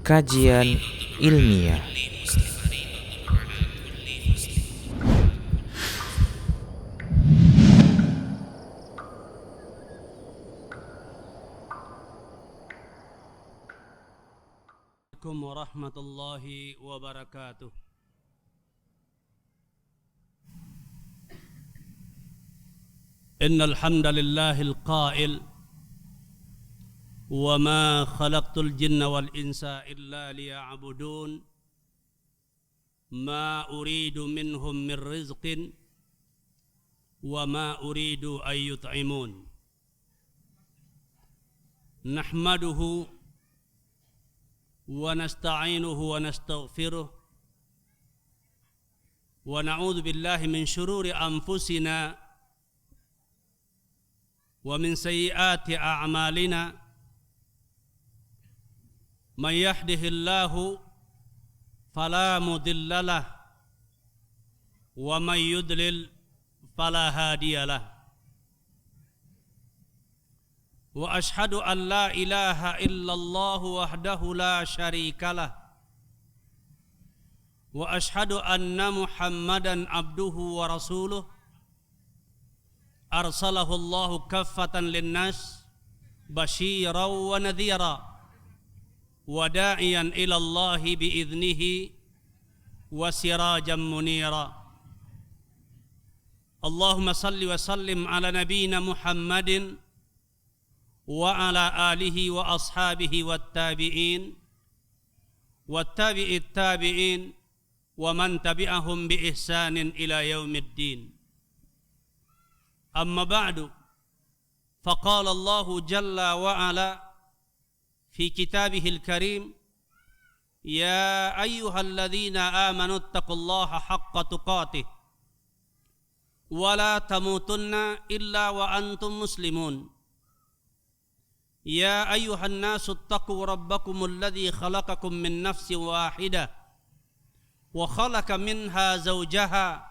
Kajian ilmiah. Assalamualaikum warahmatullahi wabarakatuh. Innal hamdalillahil qail wa ma khalaqtul jinna wal insa illa liya'budun ma uridu minhum min rizqin wa ma uridu an yut'imun. Nahmaduhu wa nasta'inuhu wa nastaghfiruh wa na'udzu billahi min shururi anfusina wa min sayyiati a'malina man yahdihillahu fala mudilla lahu wa man yudlil fala hadiya lahu wa ashhadu an la ilaha illallah wahdahu la syarika lah wa ashhadu anna Muhammadan abduhu wa rasuluh arsalahu Allahu kaffatan linnas basyiran wa nadhira wa da'iyan ila Allah biiznihi wa sirajan munira. Allahumma salli wa sallim ala nabiyyina Muhammadin wa ala alihi wa ashabihi wattabi'in wattabi'it tabi'in wa man tabi'ahum bi ihsanin ila yaumiddin. Amma ba'du, faqala Allahu jalla wa ala fi kitabihil karim, ya ayyuhalladzina amanu taqullaha haqqa tuqatih wa la tamutunna illa wa antum muslimun. Ya ayyuhan nasu taqu rabbakumul ladzi khalaqakum min nafsin wahidah wa khalaqa minha zawjaha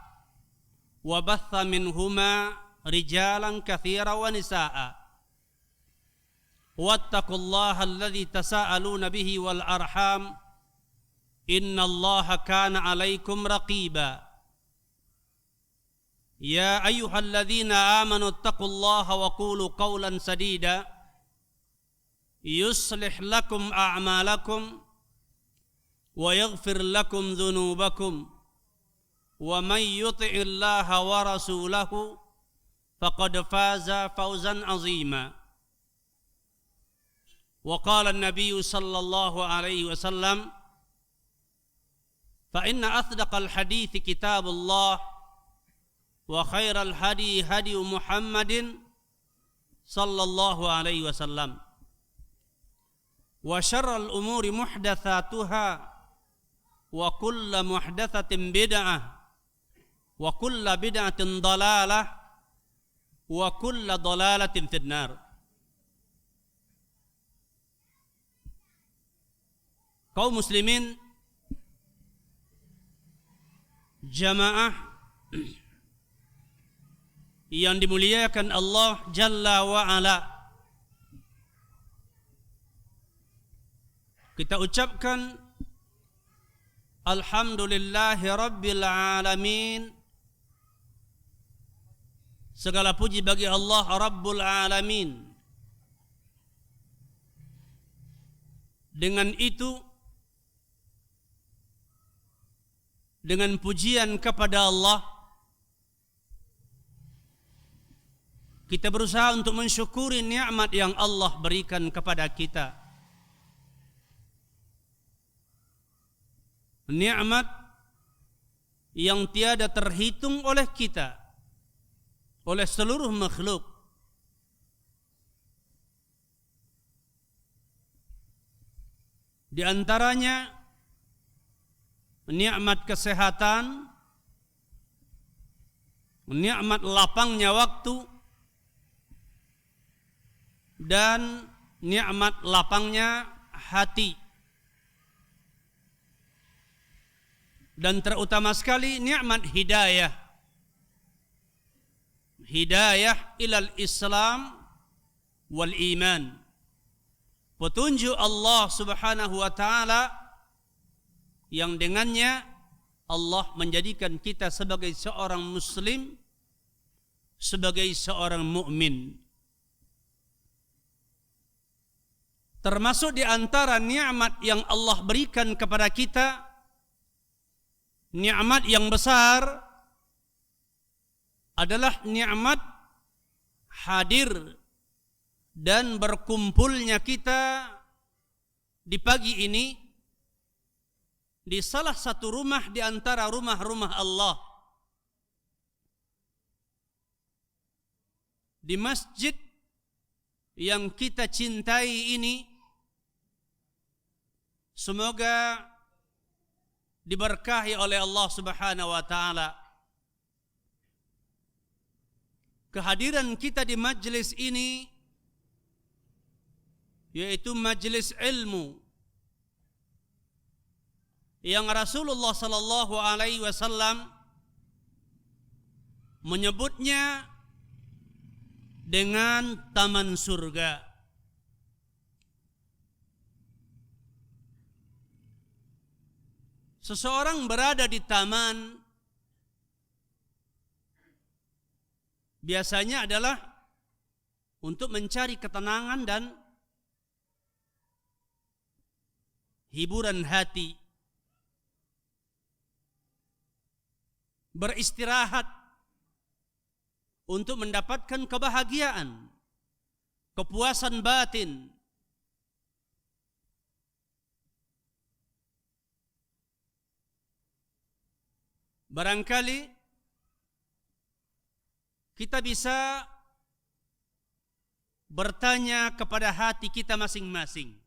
wa batha minhuma rijalan katsiran wa nisaa. Wattaqullaha alladzi tasaaluna bihi wal arham innallaha kana 'alaikum raqiba. Ya ayyuhalladzina amanu taqullaha wa qulu qawlan sadida yuslih lakum a'malakum wa yaghfir lakum dhunubakum wa man yuti'illaha wa rasulahu faqad faza fawzan 'azima. Wa qala an-nabiy sallallahu alaihi wasallam, fa inna asdaqal hadithi kitabullah wa khairal hadi hadi Muhammadin sallallahu alaihi wasallam wa syarrul umuri muhdatsatuha wa kullu muhdatsatin bid'ah wa kullu bid'atin dhalalah wa kullu dhalalatin finnar. Kaum muslimin jamaah yang dimuliakan Allah jalla wa ala, kita ucapkan alhamdulillahi rabbil alamin. Segala puji bagi Allah Rabbul Alamin. Dengan itu, dengan pujian kepada Allah, kita berusaha untuk mensyukuri nikmat yang Allah berikan kepada kita. Nikmat yang tiada terhitung oleh kita, oleh seluruh makhluk. Di antaranya nikmat kesehatan, nikmat lapangnya waktu, dan nikmat lapangnya hati. Dan terutama sekali nikmat hidayah. Hidayah ilal Islam wal iman. petunjuk Allah Subhanahu wa taala yang dengannya Allah menjadikan kita sebagai seorang muslim, sebagai seorang mukmin. Termasuk di antara nikmat yang Allah berikan kepada kita, nikmat yang besar adalah nikmat hadir dan berkumpulnya kita di pagi ini di salah satu rumah di antara rumah-rumah Allah, di masjid yang kita cintai ini. Semoga diberkahi oleh Allah Subhanahu wa taala. Kehadiran kita di majelis ini yaitu majelis ilmu yang Rasulullah sallallahu alaihi wasallam menyebutnya dengan taman surga. Seseorang berada di taman biasanya adalah untuk mencari ketenangan dan hiburan hati, beristirahat untuk mendapatkan kebahagiaan, kepuasan batin. Barangkali kita bisa bertanya kepada hati kita masing-masing.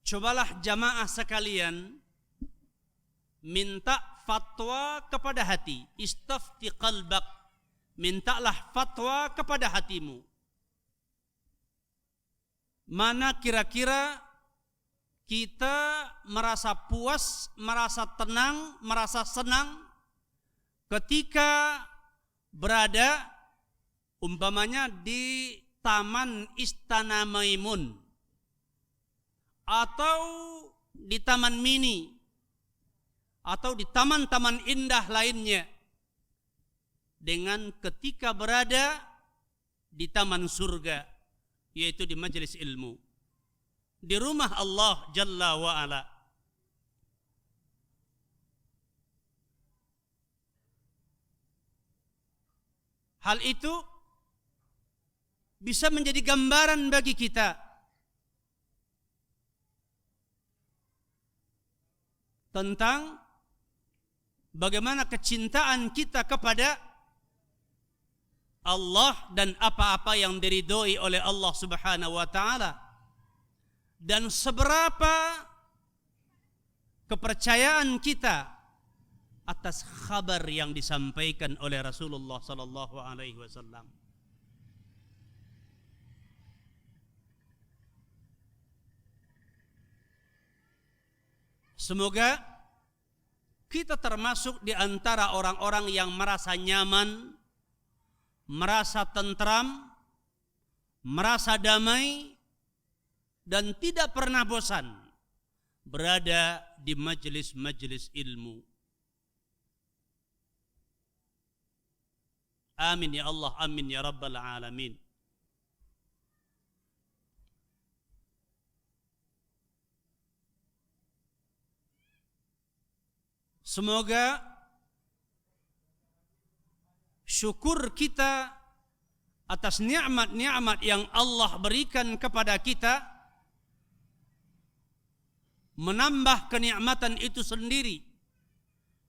Cobalah jamaah sekalian minta fatwa kepada hati. Istafti qalbak. Mintalah fatwa kepada hatimu. Mana kira-kira kita merasa puas, merasa tenang, merasa senang ketika berada umpamanya di Taman Istana Maimun atau di Taman Mini atau di taman-taman indah lainnya, dengan ketika berada di taman surga, yaitu di majelis ilmu, di rumah Allah Jalla wa Ala. Hal itu bisa menjadi gambaran bagi kita tentang bagaimana kecintaan kita kepada Allah dan apa-apa yang diridhoi oleh Allah Subhanahu wa taala, dan seberapa kepercayaan kita atas kabar yang disampaikan oleh Rasulullah sallallahu alaihi wasallam. Semoga kita termasuk di antara orang-orang yang merasa nyaman, merasa tentram, merasa damai, dan tidak pernah bosan berada di majelis-majelis ilmu. Amin ya Allah, amin ya Rabbal Alamin. Semoga syukur kita atas nikmat-nikmat yang Allah berikan kepada kita menambah kenikmatan itu sendiri,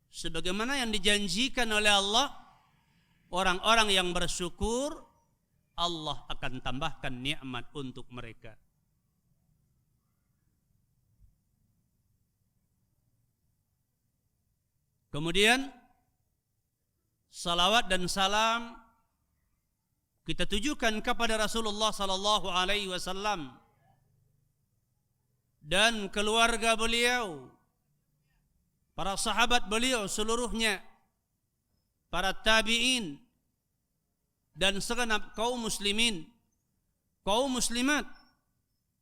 sebagaimana yang dijanjikan oleh Allah, orang-orang yang bersyukur Allah akan tambahkan nikmat untuk mereka. Kemudian salawat dan salam kita tujukan kepada Rasulullah sallallahu alaihi wasallam dan keluarga beliau, para sahabat beliau seluruhnya, para tabi'in dan segenap kaum muslimin kaum muslimat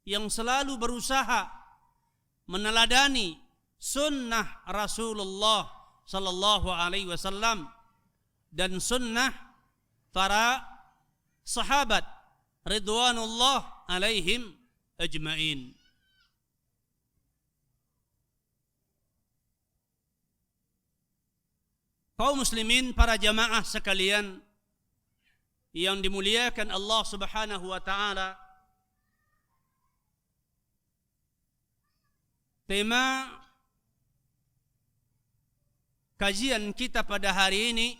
yang selalu berusaha meneladani sunnah Rasulullah sallallahu alaihi wasallam dan sunnah para sahabat ridwanullah alaihim ajmain. Kaum muslimin, para jamaah sekalian yang dimuliakan Allah Subhanahu wa taala, tema kajian kita pada hari ini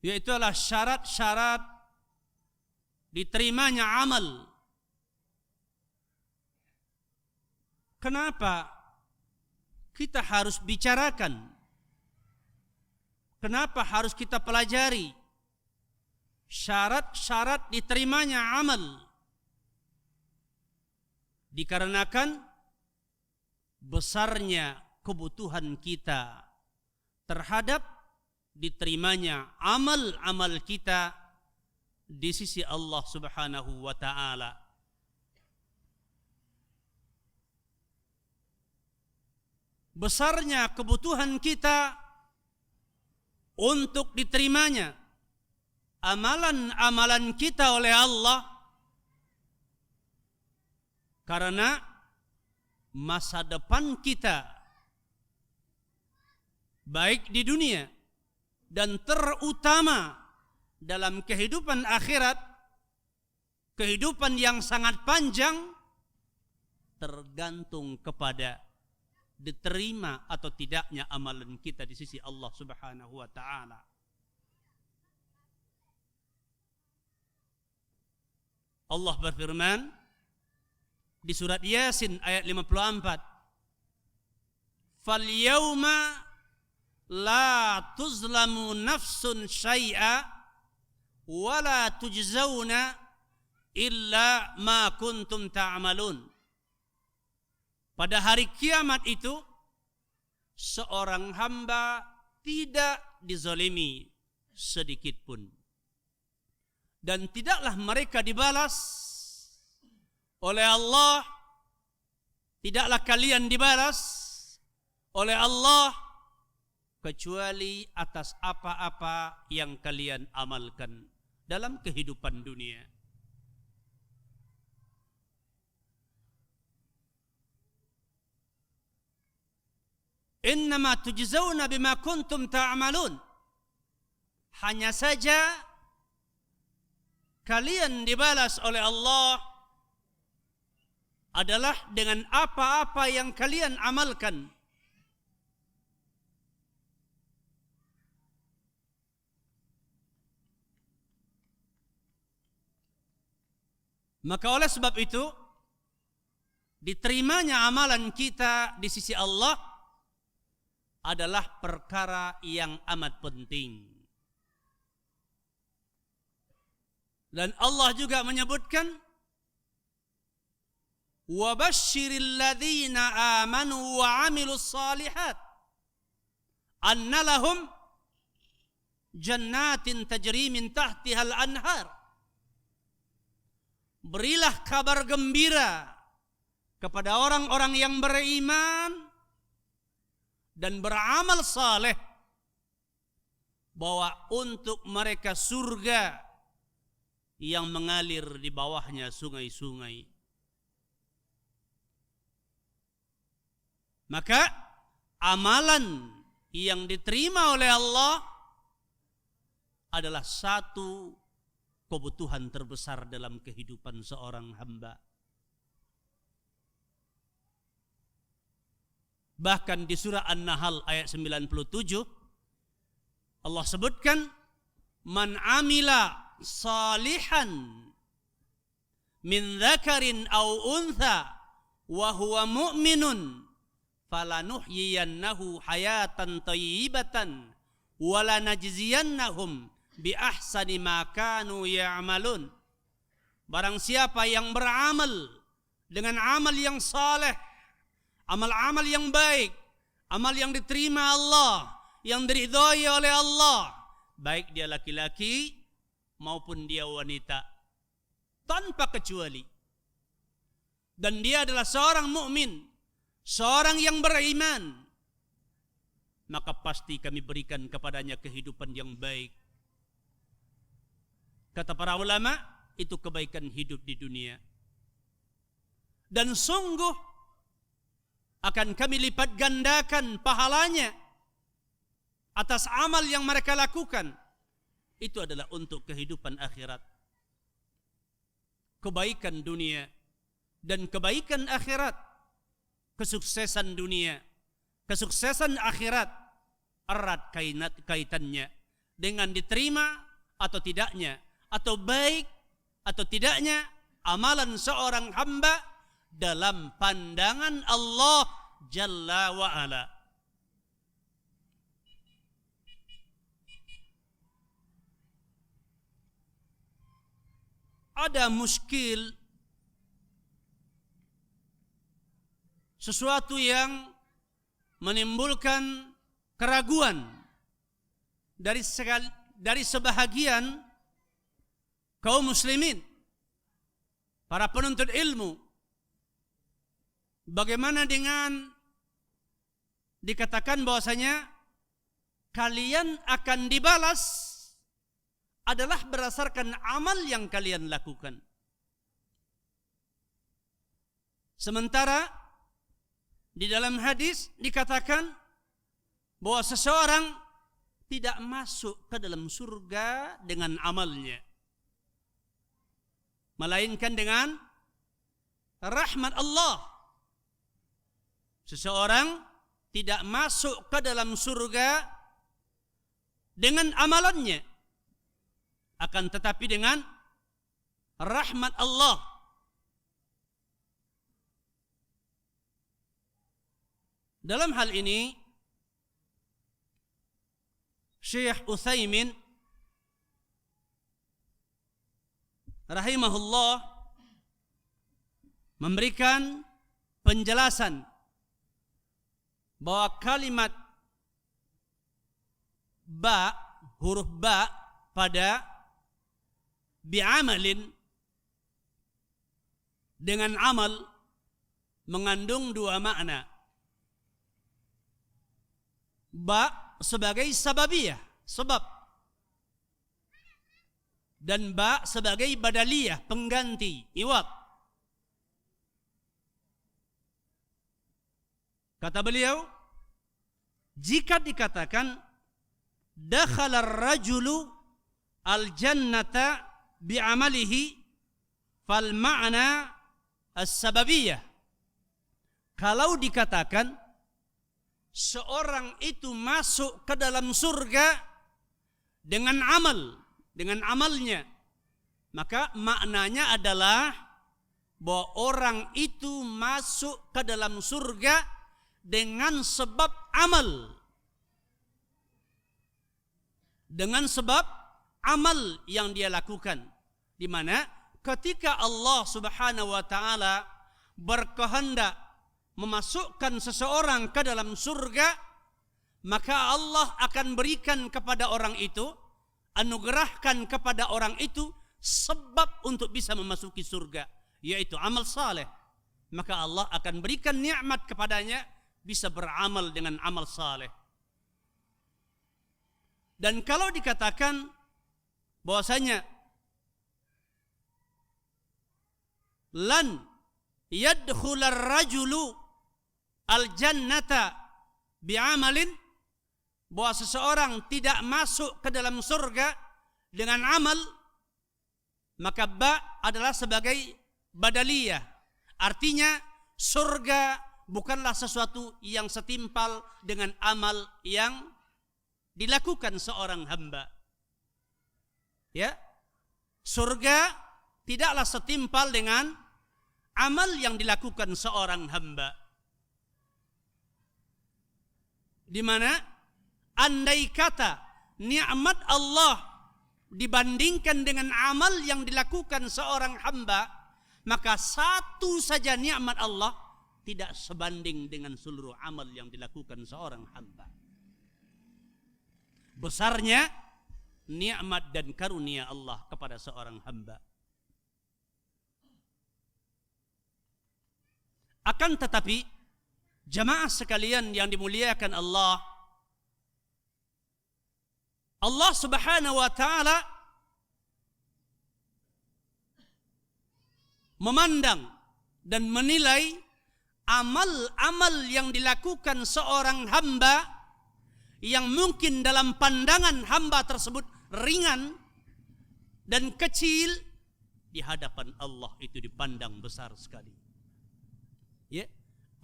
yaitu adalah syarat-syarat diterimanya amal. Kenapa kita harus bicarakan? Kenapa harus kita pelajari syarat-syarat diterimanya amal? Dikarenakan besarnya kebutuhan kita terhadap diterimanya amal-amal kita di sisi Allah Subhanahu wa taala. Besarnya kebutuhan kita untuk diterimanya amalan-amalan kita oleh Allah, karena masa depan kita baik di dunia dan terutama dalam kehidupan akhirat, kehidupan yang sangat panjang, tergantung kepada diterima atau tidaknya amalan kita di sisi Allah Subhanahu wa taala. Allah berfirman di surat Yasin ayat 54, "Fal yauma la tuzlamu nafsun syai'a wa la tujzauna illa ma kuntum ta'malun." Pada hari kiamat itu seorang hamba tidak dizalimi sedikit pun, dan tidaklah mereka dibalas oleh Allah, tidaklah kalian dibalas oleh Allah kecuali atas apa-apa yang kalian amalkan dalam kehidupan dunia. Innama tujzauna bima kuntum ta'malun. Hanya saja kalian dibalas oleh Allah adalah dengan apa-apa yang kalian amalkan. Maka oleh sebab itu, diterimanya amalan kita di sisi Allah adalah perkara yang amat penting. Dan Allah juga menyebutkan, "Wa basyiril ladzina amanu wa 'amilus shalihat anna lahum jannatin tajri min tahtihal anhar." Berilah kabar gembira kepada orang-orang yang beriman dan beramal saleh bahwa untuk mereka surga yang mengalir di bawahnya sungai-sungai. Maka amalan yang diterima oleh Allah adalah satu kebutuhan terbesar dalam kehidupan seorang hamba. Bahkan di surah An-Nahl ayat 97 Allah sebutkan, "Man amila salihan min dzakarin aw untha wa huwa mu'minun falanuhyiyannahu hayatan thayyibatan wa lanajziyannahum bi ahsani ma kanu ya'malun." Barang siapa yang beramal dengan amal yang saleh, amal-amal yang baik, amal yang diterima Allah, yang diridhai oleh Allah, baik dia laki-laki maupun dia wanita, tanpa kecuali. Dan dia adalah seorang mukmin, seorang yang beriman, maka pasti kami berikan kepadanya kehidupan yang baik. Kata para ulama, itu kebaikan hidup di dunia. Dan sungguh akan kami lipat gandakan pahalanya atas amal yang mereka lakukan. Itu adalah untuk kehidupan akhirat. Kebaikan dunia dan kebaikan akhirat, kesuksesan dunia, kesuksesan akhirat, erat kaitannya dengan diterima atau tidaknya, atau baik atau tidaknya amalan seorang hamba dalam pandangan Allah Jalla wa'ala. Ada muskil, sesuatu yang menimbulkan keraguan dari sebahagian kaum muslimin, para penuntut ilmu. Bagaimana dengan dikatakan bahwasanya kalian akan dibalas adalah berdasarkan amal yang kalian lakukan. Sementara di dalam hadis dikatakan bahwa seseorang tidak masuk ke dalam surga dengan amalnya, melainkan dengan rahmat Allah. Seseorang tidak masuk ke dalam surga dengan amalannya, akan tetapi dengan rahmat Allah. Dalam hal ini Syekh Utsaimin rahimahullah memberikan penjelasan bahwa kalimat ba, huruf ba pada bi'amalin dengan amal mengandung dua makna. Ba sebagai sababiyah, sebab, dan ba sebagai badaliyah, pengganti, iwad. Kata beliau, jika dikatakan dakhala ar-rajulu al-jannata bi'amalihi fal ma'na as-sababiyah. Kalau dikatakan seorang itu masuk ke dalam surga dengan amal, dengan amalnya, maka maknanya adalah bahwa orang itu masuk ke dalam surga dengan sebab amal, dengan sebab amal yang dia lakukan. Di mana ketika Allah Subhanahu wa taala berkehendak memasukkan seseorang ke dalam surga, maka Allah akan berikan kepada orang itu, anugerahkan kepada orang itu sebab untuk bisa memasuki surga, yaitu amal saleh. Maka Allah akan berikan nikmat kepadanya, bisa beramal dengan amal saleh. Dan kalau dikatakan bahwasanya lan yadkhular rajulu al-jannata bi'amalin, bahwa seseorang tidak masuk ke dalam surga dengan amal, maka ba adalah sebagai badaliyah. Artinya surga bukanlah sesuatu yang setimpal dengan amal yang dilakukan seorang hamba. Ya, surga tidaklah setimpal dengan amal yang dilakukan seorang hamba. Di mana andai kata nikmat Allah dibandingkan dengan amal yang dilakukan seorang hamba, maka satu saja nikmat Allah tidak sebanding dengan seluruh amal yang dilakukan seorang hamba. Besarnya nikmat dan karunia Allah kepada seorang hamba. Akan tetapi jamaah sekalian yang dimuliakan Allah, Allah Subhanahu wa taala memandang dan menilai amal-amal yang dilakukan seorang hamba yang mungkin dalam pandangan hamba tersebut ringan dan kecil, di hadapan Allah itu dipandang besar sekali. Ya,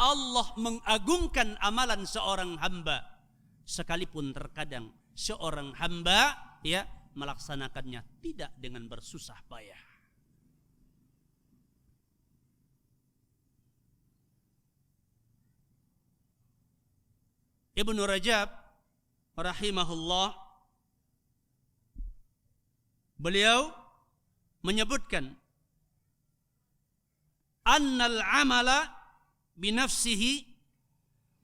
Allah mengagungkan amalan seorang hamba sekalipun terkadang seorang hamba ya melaksanakannya tidak dengan bersusah payah. Ibnu Rajab rahimahullah, beliau menyebutkan annal amala binafsihi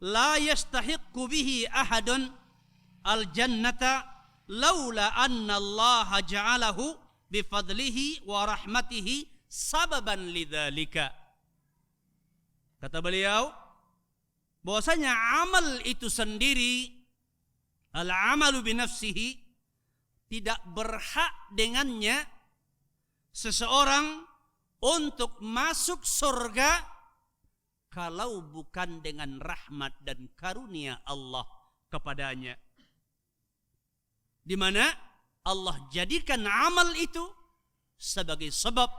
la yastahiqqu bihi ahadun al jannata laula anna Allah ja'alahu bifadlihi wa rahmatihi sababan lidzalika. Kata beliau bahwasanya amal itu sendiri, al-amalu binafsihi, tidak berhak dengannya seseorang untuk masuk surga kalau bukan dengan rahmat dan karunia Allah kepadanya, di mana Allah jadikan amal itu sebagai sebab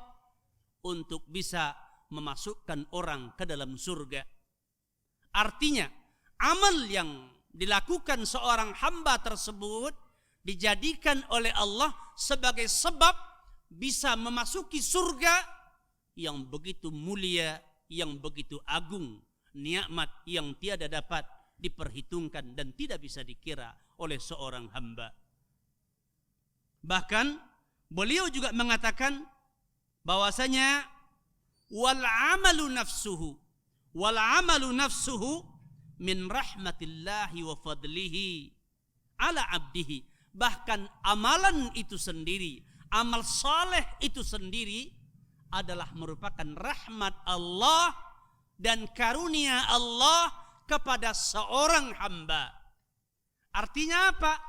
untuk bisa memasukkan orang ke dalam surga. Artinya amal yang dilakukan seorang hamba tersebut dijadikan oleh Allah sebagai sebab bisa memasuki surga yang begitu mulia, yang begitu agung, nikmat yang tiada dapat diperhitungkan dan tidak bisa dikira oleh seorang hamba. Bahkan beliau juga mengatakan bahwasanya wal amalu nafsuhu min rahmatillahi wa fadlihi ala abdihi. Bahkan amalan itu sendiri, amal saleh itu sendiri adalah merupakan rahmat Allah dan karunia Allah kepada seorang hamba. Artinya apa?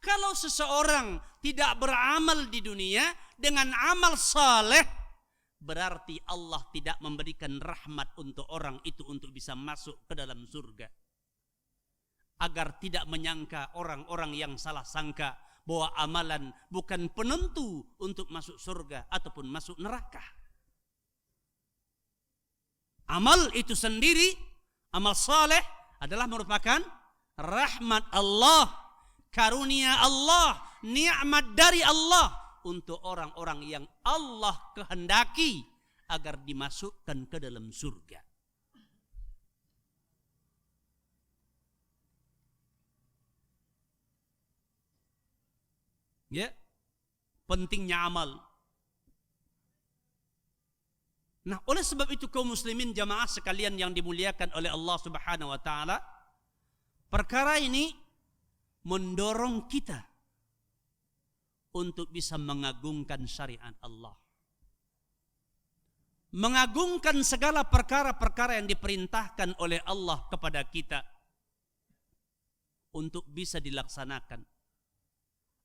Kalau seseorang tidak beramal di dunia dengan amal saleh, berarti Allah tidak memberikan rahmat untuk orang itu untuk bisa masuk ke dalam surga. Agar tidak menyangka orang-orang yang salah sangka bahwa amalan bukan penentu untuk masuk surga ataupun masuk neraka. Amal itu sendiri, amal saleh adalah merupakan rahmat Allah, karunia Allah, nikmat dari Allah untuk orang-orang yang Allah kehendaki agar dimasukkan ke dalam surga. Ya, pentingnya amal. Nah, oleh sebab itu kaum muslimin jamaah sekalian yang dimuliakan oleh Allah Subhanahu wa taala, perkara ini mendorong kita untuk bisa mengagungkan syariat Allah. Mengagungkan segala perkara-perkara yang diperintahkan oleh Allah kepada kita untuk bisa dilaksanakan.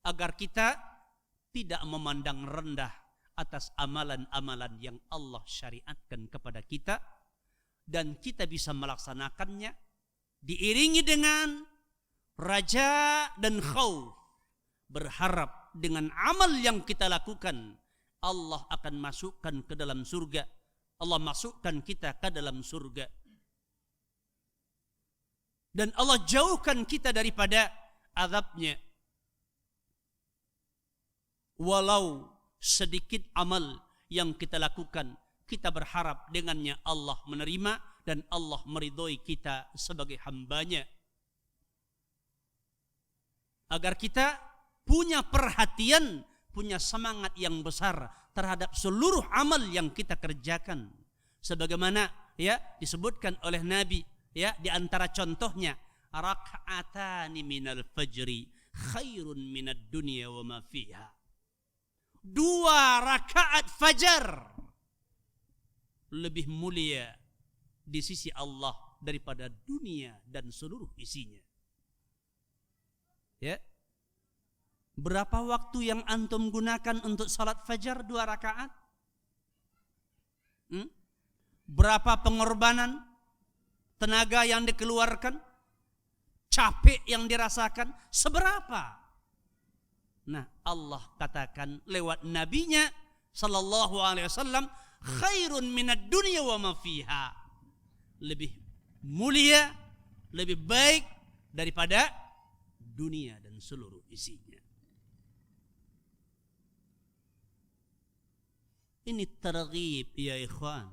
Agar kita tidak memandang rendah atas amalan-amalan yang Allah syariatkan kepada kita, dan kita bisa melaksanakannya diiringi dengan raja dan khauf, berharap dengan amal yang kita lakukan Allah akan masukkan ke dalam surga, Allah masukkan kita ke dalam surga, dan Allah jauhkan kita daripada azabnya. Walau sedikit amal yang kita lakukan, kita berharap dengannya Allah menerima dan Allah meridhoi kita sebagai hambanya. Agar kita punya perhatian, punya semangat yang besar terhadap seluruh amal yang kita kerjakan. Sebagaimana ya disebutkan oleh Nabi, ya di antara contohnya raka'atani minal fajri khairun minad dunya wa ma fiha. 2 rakaat fajar lebih mulia di sisi Allah daripada dunia dan seluruh isinya. Ya. Berapa waktu yang antum gunakan untuk salat fajar 2 rakaat? Berapa pengorbanan, tenaga yang dikeluarkan, capek yang dirasakan, seberapa? Nah, Allah katakan lewat nabinya sallallahu alaihi wasallam, khairun minad dunya wa ma fiha. Lebih mulia, lebih baik daripada dunia dan seluruh isinya. Ini targhib ya ikhwan.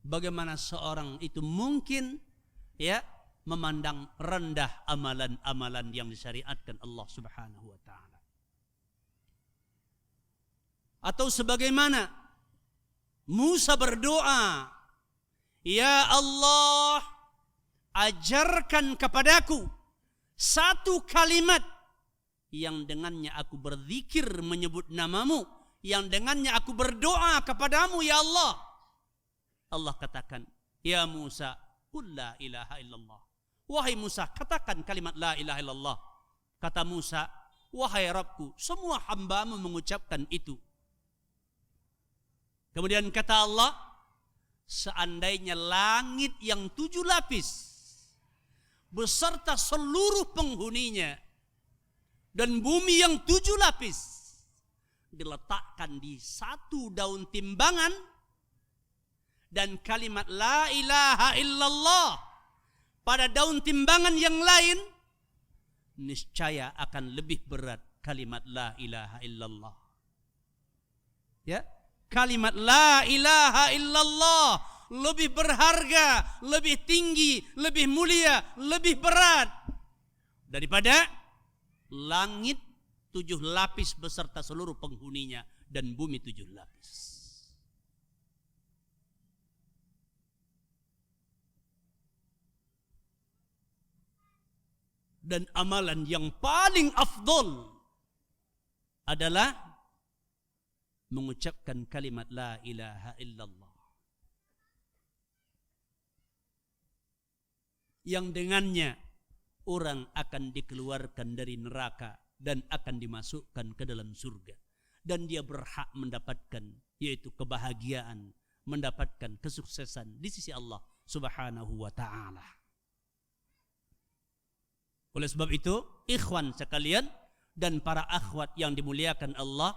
Bagaimana seorang itu mungkin ya memandang rendah amalan-amalan yang disyariatkan Allah Subhanahu wa taala. Atau sebagaimana Musa berdoa, "Ya Allah, ajarkan kepadaku 1 kalimat yang dengannya aku berzikir menyebut namamu, yang dengannya aku berdoa kepadamu ya Allah." Allah katakan, "Ya Musa, qul la ilaha illallah." Wahai Musa, katakan kalimat la ilaha illallah. Kata Musa, "Wahai Rabbku, semua hambamu mengucapkan itu." Kemudian kata Allah, seandainya langit yang 7 lapis beserta seluruh penghuninya dan bumi yang 7 lapis diletakkan di 1 daun timbangan, dan kalimat la ilaha illallah pada daun timbangan yang lain, niscaya akan lebih berat kalimat la ilaha illallah. Ya, kalimat la ilaha illallah lebih berharga, lebih tinggi, lebih mulia, lebih berat daripada langit 7 lapis beserta seluruh penghuninya dan bumi 7 lapis. Dan amalan yang paling afdol adalah mengucapkan kalimat la ilaha illallah, yang dengannya orang akan dikeluarkan dari neraka dan akan dimasukkan ke dalam surga, dan dia berhak mendapatkan yaitu kebahagiaan, mendapatkan kesuksesan di sisi Allah Subhanahu wa taala. Oleh sebab itu, ikhwan sekalian dan para akhwat yang dimuliakan Allah,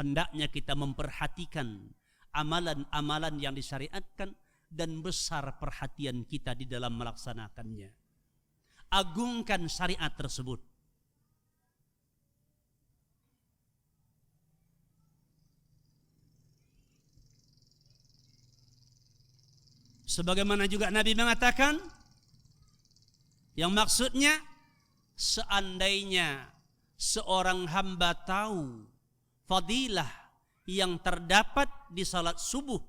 hendaknya kita memperhatikan amalan-amalan yang disyariatkan dan besar perhatian kita di dalam melaksanakannya. Agungkan syariat tersebut. Sebagaimana juga Nabi mengatakan, yang maksudnya seandainya seorang hamba tahu fadilah yang terdapat di salat subuh,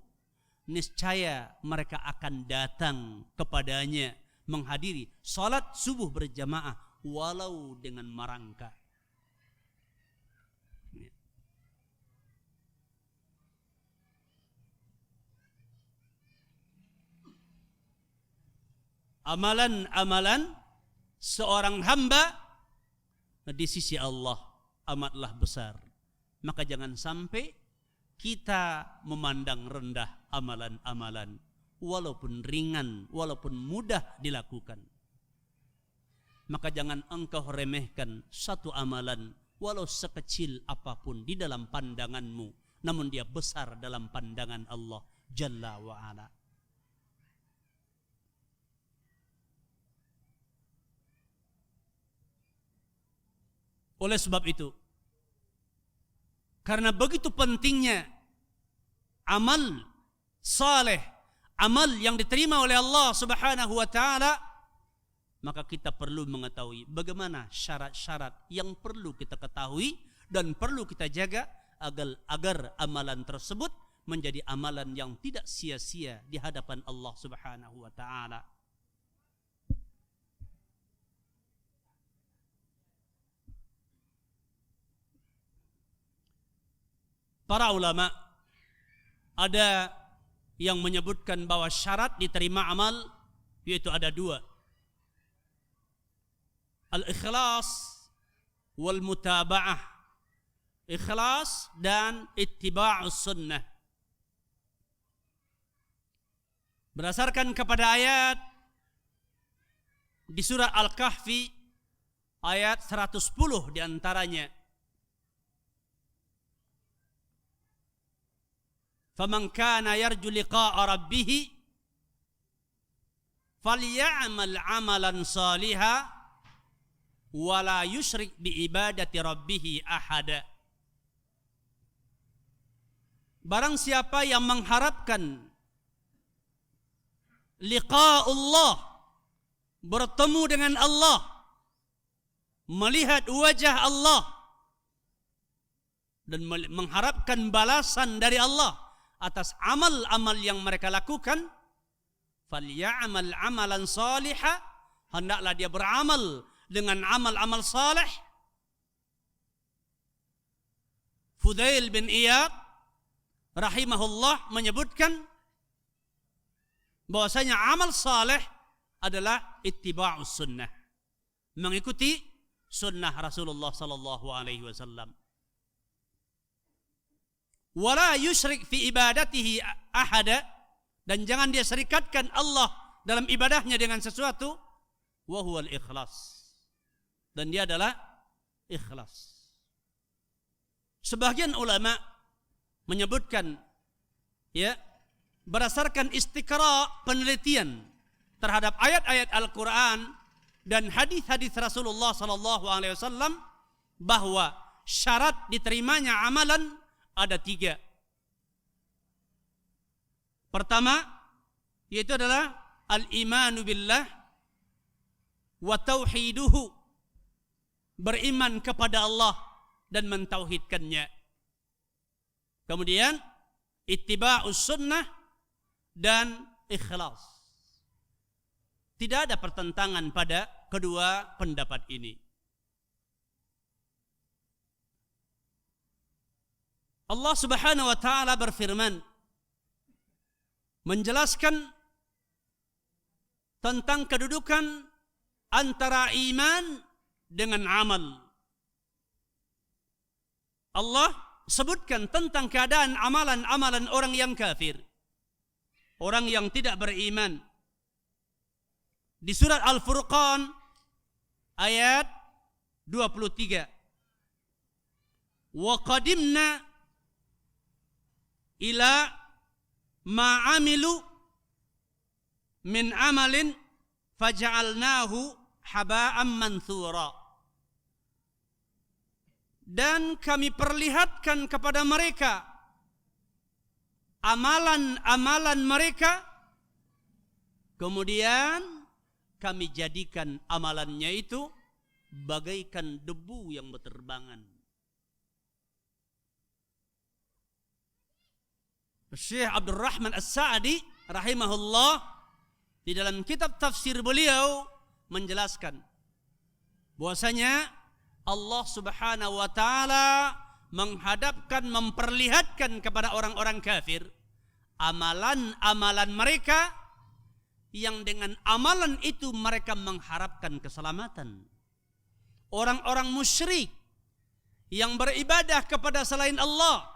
niscaya mereka akan datang kepadanya menghadiri salat subuh berjamaah walau dengan merangkak. Amalan-amalan seorang hamba di sisi Allah amatlah besar. Maka jangan sampai kita memandang rendah amalan-amalan, walaupun ringan, walaupun mudah dilakukan. Maka jangan engkau remehkan satu amalan, walau sekecil apapun di dalam pandanganmu, namun dia besar dalam pandangan Allah Jalla wa'ala. Oleh sebab itu, karena begitu pentingnya amal saleh, amal yang diterima oleh Allah Subhanahu wa taala, maka kita perlu mengetahui bagaimana syarat-syarat yang perlu kita ketahui dan perlu kita jaga agar amalan tersebut menjadi amalan yang tidak sia-sia di hadapan Allah Subhanahu wa taala. para ulama ada yang menyebutkan bahwa syarat diterima amal yaitu ada dua. Al-ikhlas wal mutaba'ah. Ikhlas dan ittiba'us sunnah. Berdasarkan kepada ayat di surah Al-Kahfi ayat 110 diantaranya. Faman kana yarju liqa'a rabbih falyamal 'amalan salihan wa la yusyrik bi ibadati rabbih ahada. Barang siapa yang mengharapkan liqa'ullah, bertemu dengan Allah, melihat wajah Allah dan mengharapkan balasan dari Allah atas amal-amal yang mereka lakukan, falyamal 'amalan salihah, hendaklah dia beramal dengan amal-amal saleh. Fudail bin Iyad rahimahullah menyebutkan bahwasanya amal saleh adalah ittiba'us sunnah, mengikuti sunnah Rasulullah sallallahu alaihi wasallam. Wala yusyrik fi ibadatihi ahada, dan jangan dia serikatkan Allah dalam ibadahnya dengan sesuatu. Wa huwal ikhlas, dan dia adalah ikhlas. Sebagian ulama menyebutkan, ya, berdasarkan istiqra, penelitian terhadap ayat-ayat Al-Quran dan hadis-hadis Rasulullah sallallahu alaihi wasallam, bahwa syarat diterimanya amalan ada 3. Pertama, yaitu adalah al-imanu billah wa tauhiduhu, beriman kepada Allah dan mentauhidkannya. Kemudian ittiba'us sunnah dan ikhlas. Tidak ada pertentangan pada kedua pendapat ini. Allah Subhanahu wa taala berfirman menjelaskan tentang kedudukan antara iman dengan amal. Allah sebutkan tentang keadaan amalan-amalan orang yang kafir, orang yang tidak beriman. Di surat Al-Furqan ayat 23. Wa qadimna ila ma amilu min amalin faja'alnahu haba'an manthura. Dan kami perlihatkan kepada mereka amalan-amalan mereka, kemudian kami jadikan amalannya itu bagaikan debu yang berterbangan. Syekh Abdul Rahman As-Sa'di rahimahullah di dalam kitab tafsir beliau menjelaskan bahwasanya Allah Subhanahu wa taala menghadapkan, memperlihatkan kepada orang-orang kafir amalan-amalan mereka yang dengan amalan itu mereka mengharapkan keselamatan. Orang-orang musyrik yang beribadah kepada selain Allah,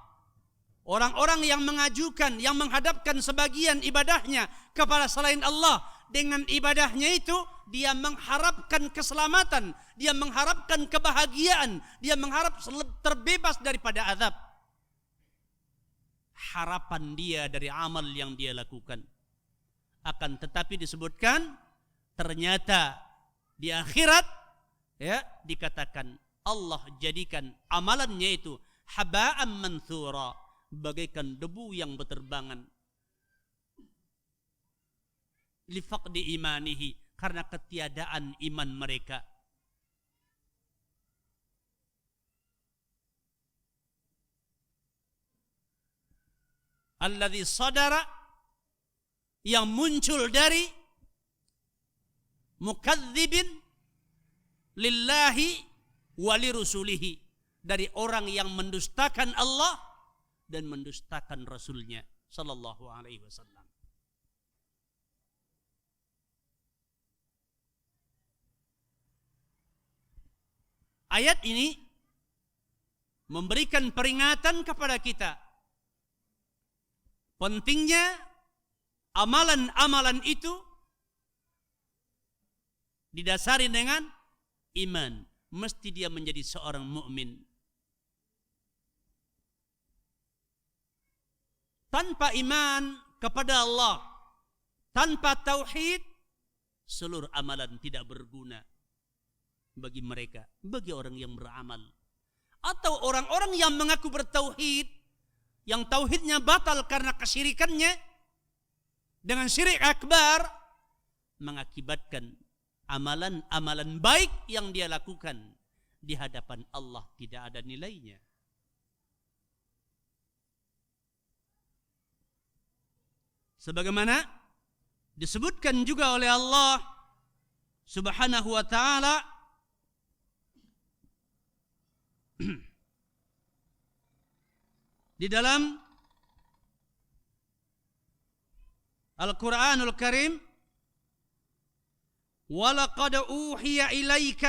orang-orang yang mengajukan, yang menghadapkan sebagian ibadahnya kepada selain Allah, dengan ibadahnya itu dia mengharapkan keselamatan, dia mengharapkan kebahagiaan, dia mengharap terbebas daripada azab. Harapan dia dari amal yang dia lakukan. Akan tetapi disebutkan ternyata di akhirat, ya, dikatakan Allah jadikan amalannya itu haba'an manthura, bagaikan debu yang berterbangan. Lifaqdi imanihi, karena ketiadaan iman mereka. Alladzi sadara, yang muncul dari mukadzibin lillahi wa lirusulihi, dari orang yang mendustakan Allah dan mendustakan Rasulnya sallallahu alaihi wasallam. Ayat ini memberikan peringatan kepada kita pentingnya amalan-amalan itu didasari dengan iman. Mesti dia menjadi seorang mukmin. Tanpa iman kepada Allah, tanpa tauhid, seluruh amalan tidak berguna bagi mereka, bagi orang yang beramal. Atau orang-orang yang mengaku bertauhid, yang tauhidnya batal karena kesyirikannya, dengan syirik akbar, mengakibatkan amalan-amalan baik yang dia lakukan di hadapan Allah tidak ada nilainya. Sebagaimana disebutkan juga oleh Allah Subhanahu wa ta'ala di dalam Al-Quranul Karim, وَلَقَدْ أُوحِيَ إِلَيْكَ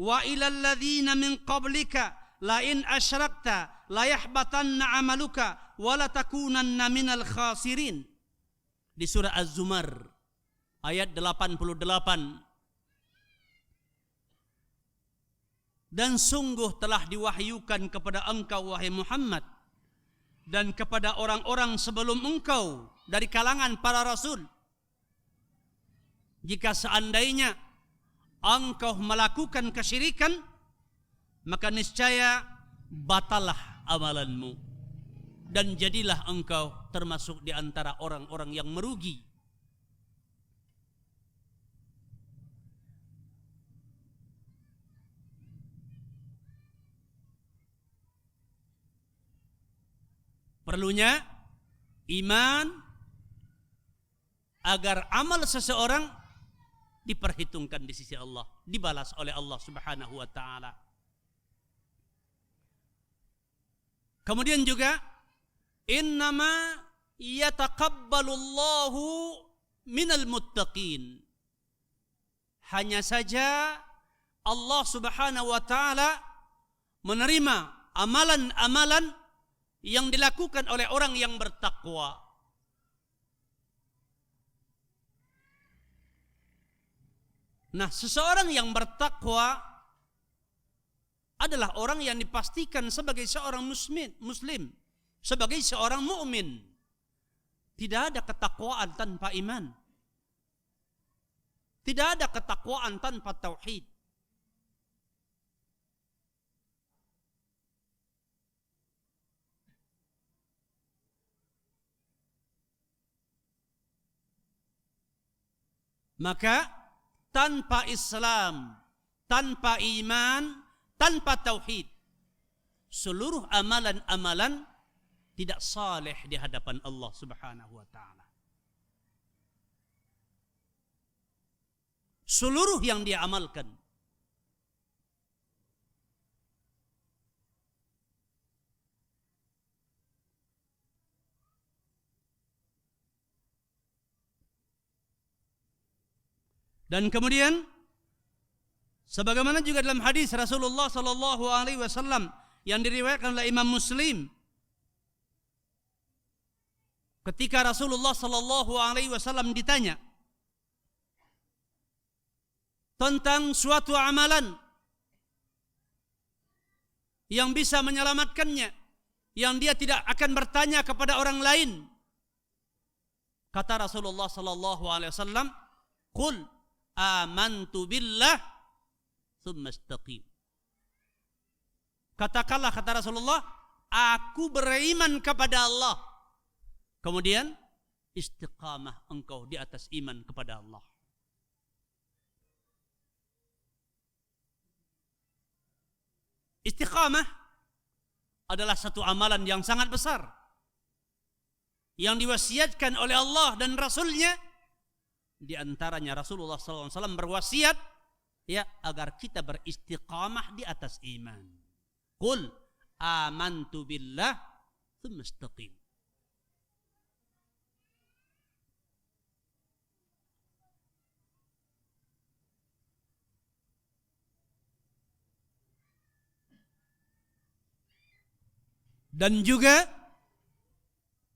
وَإِلَى الَّذِينَ مِنْ قَبْلِكَ لَإِنْ أَشْرَكْتَ لَيَحْبَطَنَّ عَمَلُكَ وَلَتَكُونَنَّ مِنَ الْخَاسِرِينَ. Di surah Az-Zumar ayat 88. Dan sungguh telah diwahyukan kepada engkau wahai Muhammad dan kepada orang-orang sebelum engkau dari kalangan para rasul, jika seandainya engkau melakukan kesyirikan, maka niscaya batallah amalanmu dan jadilah engkau termasuk di antara orang-orang yang merugi. Perlunya iman agar amal seseorang diperhitungkan di sisi Allah, dibalas oleh Allah Subhanahu wa ta'ala. Kemudian juga innama yataqabbalullahu minal muttaqin. Hanya saja Allah Subhanahu wa ta'ala menerima amalan-amalan yang dilakukan oleh orang yang bertakwa. Nah, seseorang yang bertakwa adalah orang yang dipastikan sebagai seorang muslim, sebagai seorang mukmin. Tidak ada ketakwaan tanpa iman. Tidak ada ketakwaan tanpa tauhid. Maka tanpa Islam, tanpa iman, tanpa tauhid, seluruh amalan-amalan tidak saleh di hadapan Allah Subhanahu wa ta'ala. Seluruh yang dia amalkan dan kemudian sebagaimana juga dalam hadis Rasulullah sallallahu alaihi wasallam yang diriwayatkan oleh Imam Muslim, ketika Rasulullah sallallahu alaihi wasallam ditanya tentang suatu amalan yang bisa menyelamatkannya, yang dia tidak akan bertanya kepada orang lain, kata Rasulullah sallallahu alaihi wasallam, "Qul amantu billah tsumma istaqim." Katakanlah, kata Rasulullah, aku beriman kepada Allah, kemudian istiqamah engkau di atas iman kepada Allah. Istiqamah adalah satu amalan yang sangat besar yang diwasiatkan oleh Allah dan Rasulnya. Di antaranya Rasulullah SAW berwasiat ya agar kita beristiqamah di atas iman. Qul amantu billah thumma istaqim. Dan juga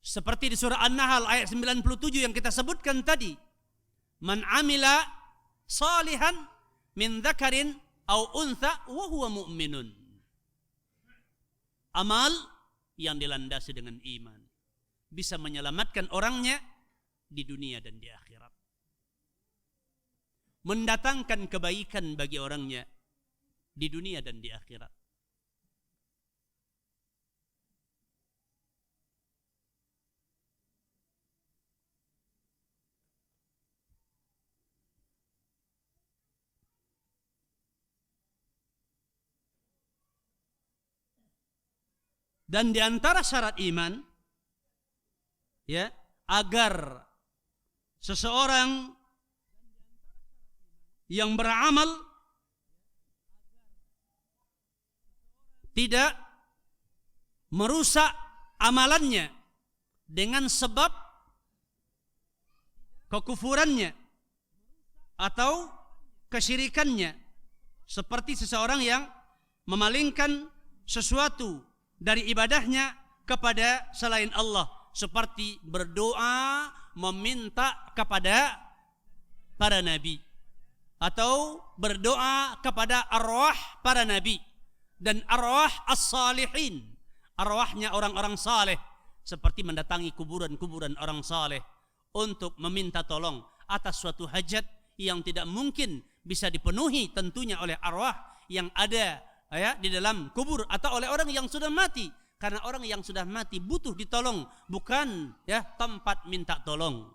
seperti di surah An-Nahl ayat 97 yang kita sebutkan tadi, man amila salihan min dzakarin au untha wa huwa mu'minun. Amal yang dilandasi dengan iman bisa menyelamatkan orangnya di dunia dan di akhirat, mendatangkan kebaikan bagi orangnya di dunia dan di akhirat. Dan di antara syarat iman, ya, agar seseorang yang beramal tidak merusak amalannya dengan sebab kekufurannya atau kesyirikannya, seperti seseorang yang memalingkan sesuatu dari ibadahnya kepada selain Allah, seperti berdoa meminta kepada para nabi atau berdoa kepada arwah para nabi dan arwah as-salihin, arwahnya orang-orang saleh, seperti mendatangi kuburan-kuburan orang saleh untuk meminta tolong atas suatu hajat yang tidak mungkin bisa dipenuhi tentunya oleh arwah yang ada di dalam kubur atau oleh orang yang sudah mati, karena orang yang sudah mati butuh ditolong, bukan tempat minta tolong.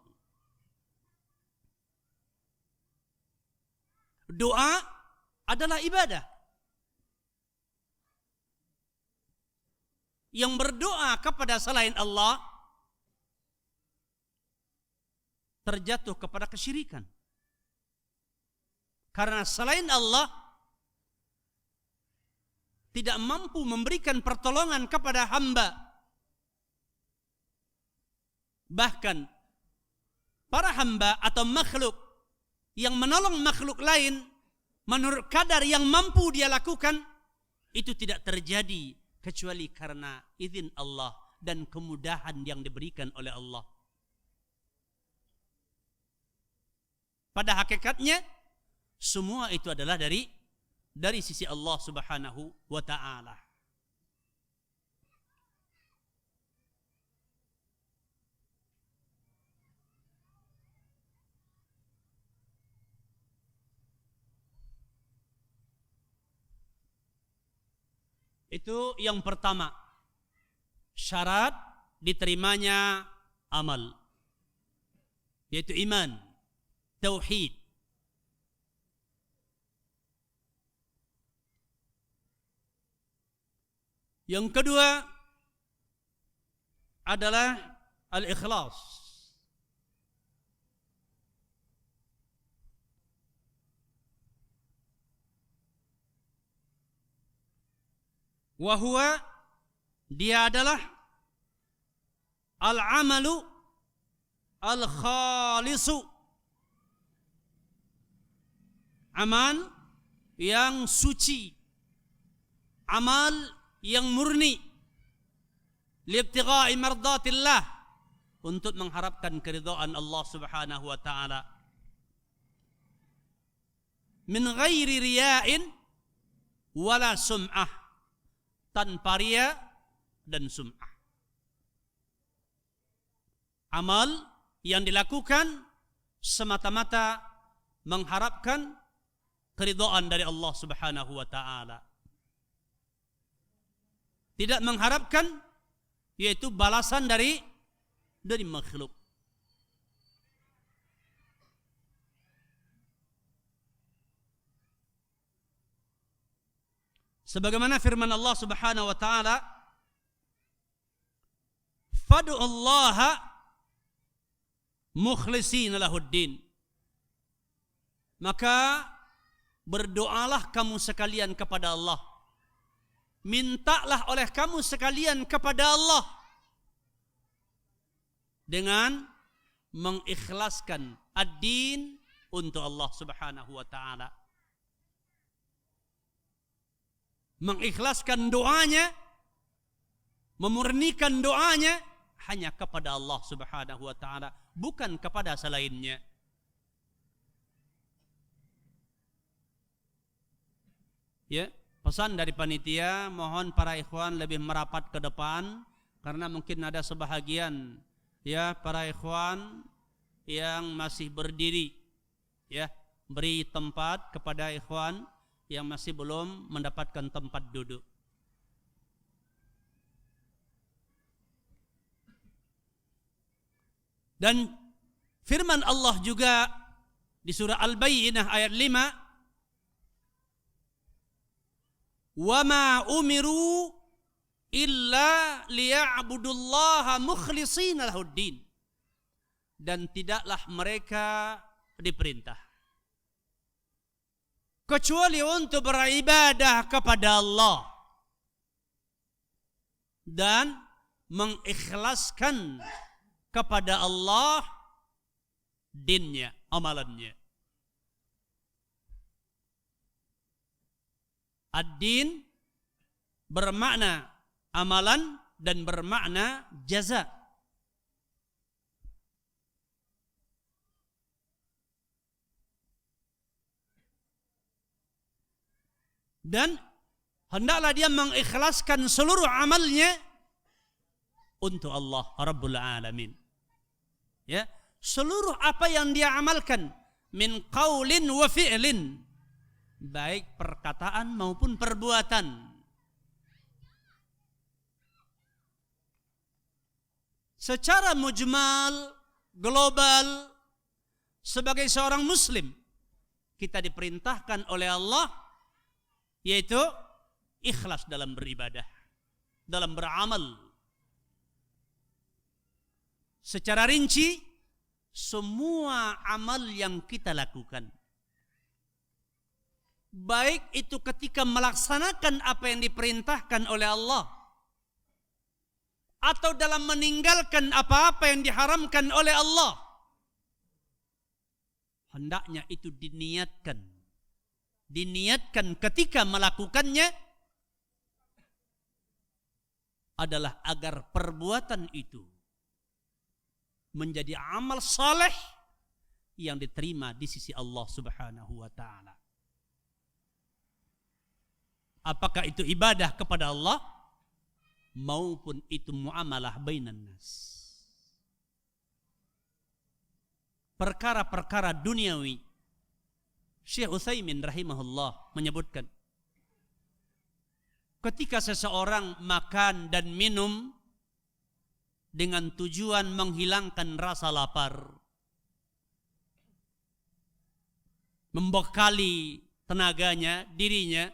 Doa adalah ibadah. Yang berdoa kepada selain Allah terjatuh kepada kesyirikan, karena selain Allah tidak mampu memberikan pertolongan kepada hamba. Bahkan para hamba atau makhluk yang menolong makhluk lain menurut kadar yang mampu dia lakukan, itu tidak terjadi kecuali karena izin Allah dan kemudahan yang diberikan oleh Allah. Pada hakikatnya semua itu adalah dari sisi Allah Subhanahu wa ta'ala. Itu yang pertama, syarat diterimanya amal, yaitu iman, tauhid. Yang kedua adalah al-ikhlas. Wahwa, dia adalah al-amalu al-khalisu, amal yang suci, amal yang murni, liibtigha'i mardatillah, untuk mengharapkan keridhaan Allah Subhanahu wa ta'ala, min ghairi riya'in wala sum'ah, tanpa riya dan sum'ah. Amal yang dilakukan semata-mata mengharapkan keridhaan dari Allah Subhanahu wa ta'ala, tidak mengharapkan yaitu balasan dari makhluk. Sebagaimana firman Allah Subhanahu wa ta'ala, fad'ullaha mukhlishina lahuddin, maka berdoalah kamu sekalian kepada Allah, mintalah oleh kamu sekalian kepada Allah dengan mengikhlaskan ad-din untuk Allah Subhanahu wa taala. Mengikhlaskan doanya, memurnikan doanya hanya kepada Allah Subhanahu wa taala, bukan kepada selainnya. Ya, pesan dari panitia, mohon para ikhwan lebih merapat ke depan karena mungkin ada sebahagian ya para ikhwan yang masih berdiri, ya, beri tempat kepada ikhwan yang masih belum mendapatkan tempat duduk. Dan firman Allah juga di surah Al-Bayyinah ayat 5, "Wa ma umiru illa liya'budullaha mukhlishina lahuddin." Dan tidaklah mereka diperintah kecuali untuk beribadah kepada Allah dan mengikhlaskan kepada Allah dinnya, amalannya. Ad-din bermakna amalan dan bermakna jaza. Dan hendaklah dia mengikhlaskan seluruh amalnya untuk Allah Rabbul Alamin. Ya, seluruh apa yang dia amalkan min qaulin wa fi'lin, baik perkataan maupun perbuatan. Secara mujmal, global, sebagai seorang muslim, kita diperintahkan oleh Allah yaitu ikhlas dalam beribadah, dalam beramal. Secara rinci, semua amal yang kita lakukan, baik itu ketika melaksanakan apa yang diperintahkan oleh Allah, atau dalam meninggalkan apa-apa yang diharamkan oleh Allah, hendaknya itu diniatkan ketika melakukannya adalah agar perbuatan itu menjadi amal saleh yang diterima di sisi Allah Subhanahu wa taala. Apakah itu ibadah kepada Allah maupun itu muamalah bainan nas. Perkara-perkara duniawi, Syekh Utsaimin rahimahullah menyebutkan, ketika seseorang makan dan minum dengan tujuan menghilangkan rasa lapar, membekali tenaganya, dirinya,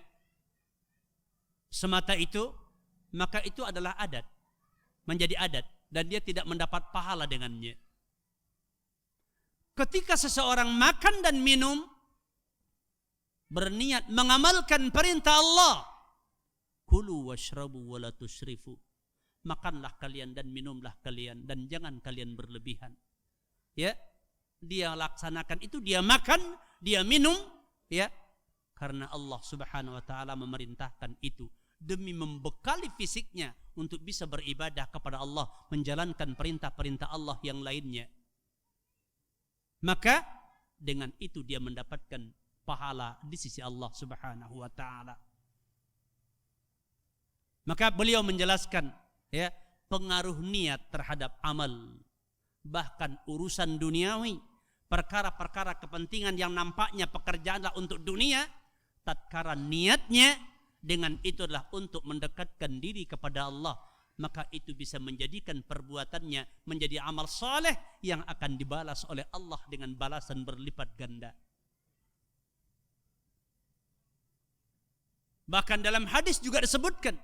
semata itu, maka itu adalah adat, menjadi adat, dan dia tidak mendapat pahala dengannya. Ketika seseorang makan dan minum berniat mengamalkan perintah Allah, kulu washrabu wa la tusrifu, makanlah kalian dan minumlah kalian dan jangan kalian berlebihan. Ya, dia laksanakan itu, dia makan, dia minum, ya, karena Allah Subhanahu wa taala memerintahkan itu demi membekali fisiknya untuk bisa beribadah kepada Allah, menjalankan perintah-perintah Allah yang lainnya. Maka dengan itu dia mendapatkan pahala di sisi Allah Subhanahu wa taala. Maka beliau menjelaskan, ya, pengaruh niat terhadap amal, bahkan urusan duniawi, perkara-perkara kepentingan yang nampaknya pekerjaanlah untuk dunia, tatkala niatnya dengan itu adalah untuk mendekatkan diri kepada Allah, maka itu bisa menjadikan perbuatannya menjadi amal saleh yang akan dibalas oleh Allah dengan balasan berlipat ganda. Bahkan dalam hadis juga disebutkan,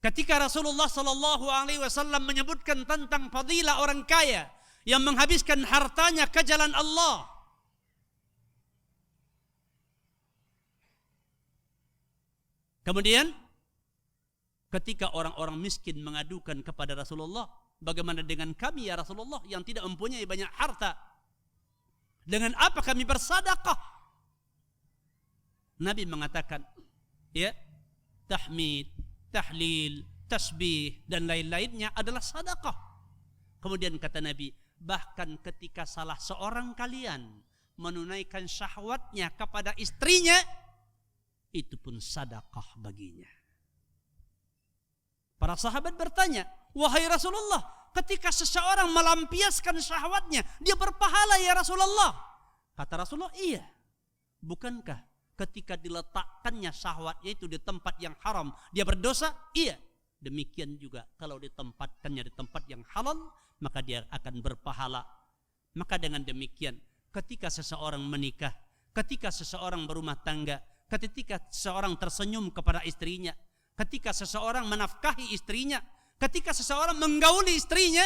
ketika Rasulullah sallallahu alaihi wasallam menyebutkan tentang fadilah orang kaya yang menghabiskan hartanya ke jalan Allah, kemudian ketika orang-orang miskin mengadukan kepada Rasulullah, Bagaimana dengan kami ya Rasulullah yang tidak mempunyai banyak harta? Dengan apa kami bersedekah? Nabi mengatakan, ya, tahmid, tahlil, tasbih dan lain-lainnya adalah sedekah. Kemudian kata Nabi, bahkan ketika salah seorang kalian menunaikan syahwatnya kepada istrinya, itu pun sedekah baginya. Para sahabat bertanya, wahai Rasulullah, ketika seseorang melampiaskan syahwatnya, dia berpahala ya Rasulullah. Kata Rasulullah, iya. Bukankah ketika diletakkannya syahwatnya itu di tempat yang haram, dia berdosa? Iya. Demikian juga kalau ditempatkannya di tempat yang halal, maka dia akan berpahala. Maka dengan demikian, ketika seseorang menikah, ketika seseorang berumah tangga, ketika seseorang tersenyum kepada istrinya, ketika seseorang menafkahi istrinya, ketika seseorang menggauli istrinya,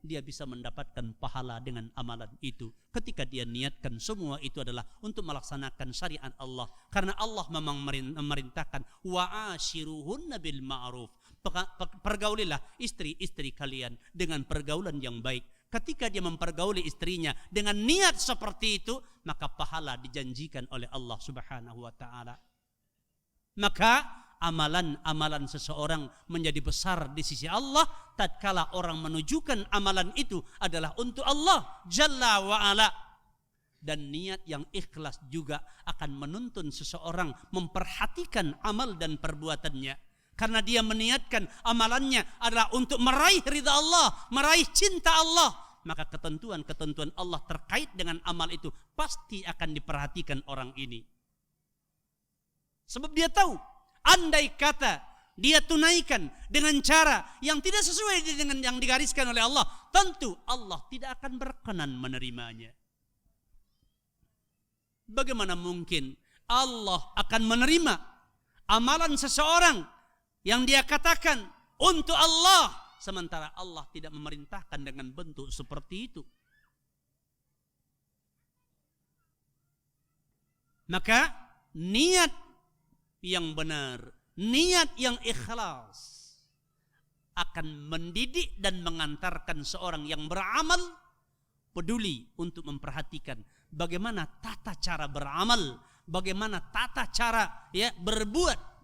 dia bisa mendapatkan pahala dengan amalan itu. Ketika dia niatkan semua itu adalah untuk melaksanakan syariat Allah. Karena Allah memang memerintahkan, wa'ashiruhunna bil ma'ruf. Pergaulilah istri-istri kalian dengan pergaulan yang baik. Ketika dia mempergauli istrinya dengan niat seperti itu, maka pahala dijanjikan oleh Allah Subhanahu wa ta'ala. Maka amalan-amalan seseorang menjadi besar di sisi Allah tatkala orang menunjukkan amalan itu adalah untuk Allah Jalla wa'ala. Dan niat yang ikhlas juga akan menuntun seseorang memperhatikan amal dan perbuatannya. Karena dia meniatkan amalannya adalah untuk meraih ridha Allah, meraih cinta Allah, maka ketentuan-ketentuan Allah terkait dengan amal itu pasti akan diperhatikan orang ini. Sebab dia tahu, andai kata dia tunaikan dengan cara yang tidak sesuai dengan yang digariskan oleh Allah, tentu Allah tidak akan berkenan menerimanya. Bagaimana mungkin Allah akan menerima amalan seseorang yang dia katakan untuk Allah, sementara Allah tidak memerintahkan dengan bentuk seperti itu? Maka niat yang benar, niat yang ikhlas akan mendidik dan mengantarkan seorang yang beramal peduli untuk memperhatikan bagaimana tata cara beramal, bagaimana tata cara berbuat,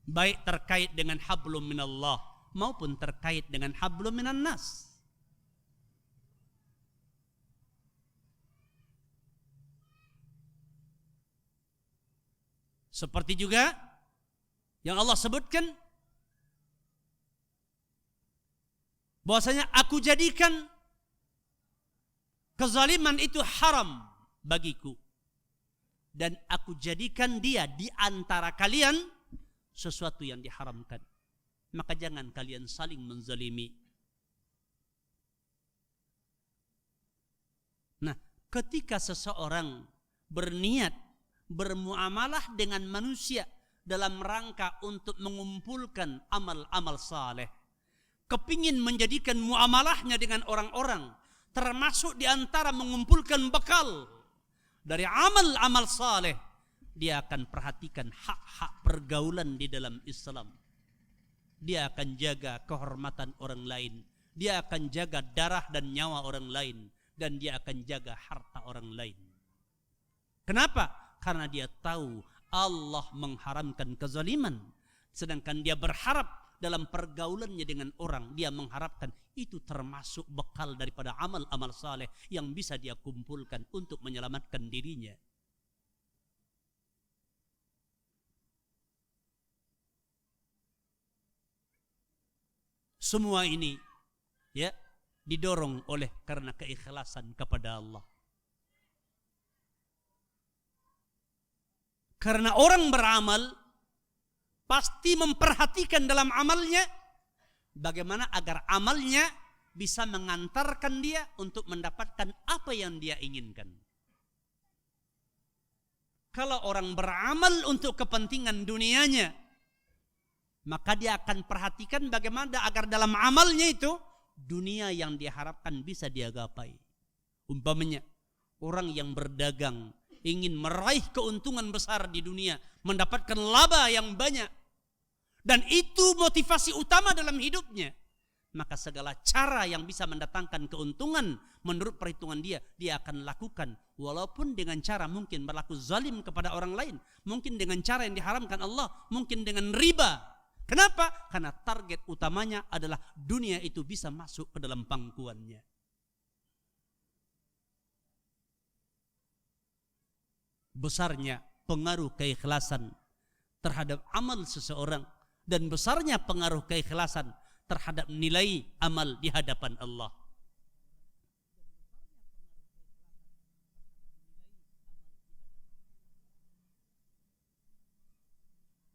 baik terkait dengan hablum minallah maupun terkait dengan hablum minan nas. Seperti juga yang Allah sebutkan bahwasanya aku jadikan kezaliman itu haram bagiku, dan aku jadikan dia di antara kalian sesuatu yang diharamkan. Maka jangan kalian saling menzalimi. Nah, ketika seseorang berniat bermuamalah dengan manusia dalam rangka untuk mengumpulkan amal-amal saleh, kepingin menjadikan muamalahnya dengan orang-orang termasuk di antara mengumpulkan bekal dari amal-amal saleh, dia akan perhatikan hak-hak pergaulan di dalam Islam. Dia akan jaga kehormatan orang lain, dia akan jaga darah dan nyawa orang lain, dan dia akan jaga harta orang lain. Kenapa? Karena dia tahu Allah mengharamkan kezaliman, sedangkan dia berharap dalam pergaulannya dengan orang, dia mengharapkan itu termasuk bekal daripada amal-amal saleh yang bisa dia kumpulkan untuk menyelamatkan dirinya. Semua ini didorong oleh karena keikhlasan kepada Allah. Karena orang beramal pasti memperhatikan dalam amalnya bagaimana agar amalnya bisa mengantarkan dia untuk mendapatkan apa yang dia inginkan. Kalau orang beramal untuk kepentingan dunianya, maka dia akan perhatikan bagaimana agar dalam amalnya itu dunia yang diharapkan bisa dia gapai. Umpamanya orang yang berdagang ingin meraih keuntungan besar di dunia, mendapatkan laba yang banyak, dan itu motivasi utama dalam hidupnya. maka segala cara yang bisa mendatangkan keuntungan menurut perhitungan dia akan lakukan, walaupun dengan cara mungkin berlaku zalim kepada orang lain, mungkin dengan cara yang diharamkan Allah, mungkin dengan riba. Kenapa? Karena target utamanya adalah dunia itu bisa masuk ke dalam pangkuannya. Besarnya pengaruh keikhlasan terhadap amal seseorang dan besarnya pengaruh keikhlasan terhadap nilai amal di hadapan Allah.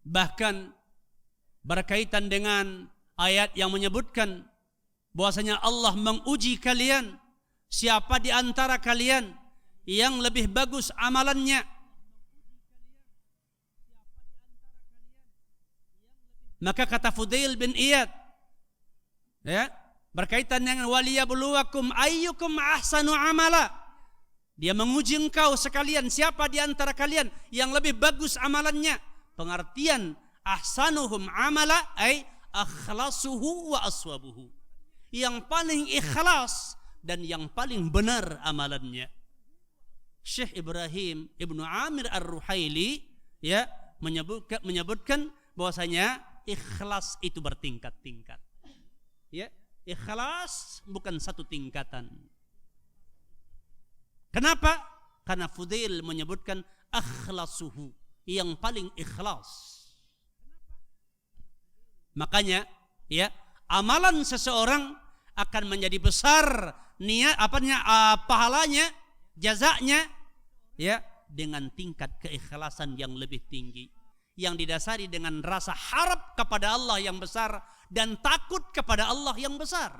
Bahkan berkaitan dengan ayat yang menyebutkan bahwasanya Allah menguji kalian, siapa di antara kalian yang lebih bagus amalannya. Maka kata Fudail bin Iyad, ya, berkaitan dengan waliyabluwakum ayyukum ahsanu amala. Dia menguji engkau sekalian, siapa di antara kalian yang lebih bagus amalannya. Pengertian ahsanuhum amala ay akhlasuhu wa aswabuhu. Yang paling ikhlas dan yang paling benar amalannya. Syekh Ibrahim Ibnu Amir Ar-Ruhaili, ya, menyebutkan bahwasanya ikhlas itu bertingkat-tingkat. Ya, ikhlas bukan satu tingkatan. Kenapa? Karena Fudail menyebutkan akhlasuhu, yang paling ikhlas. Makanya, ya, amalan seseorang akan menjadi besar niat pahalanya, jazaknya, ya, dengan tingkat keikhlasan yang lebih tinggi, yang didasari dengan rasa harap kepada Allah yang besar dan takut kepada Allah yang besar.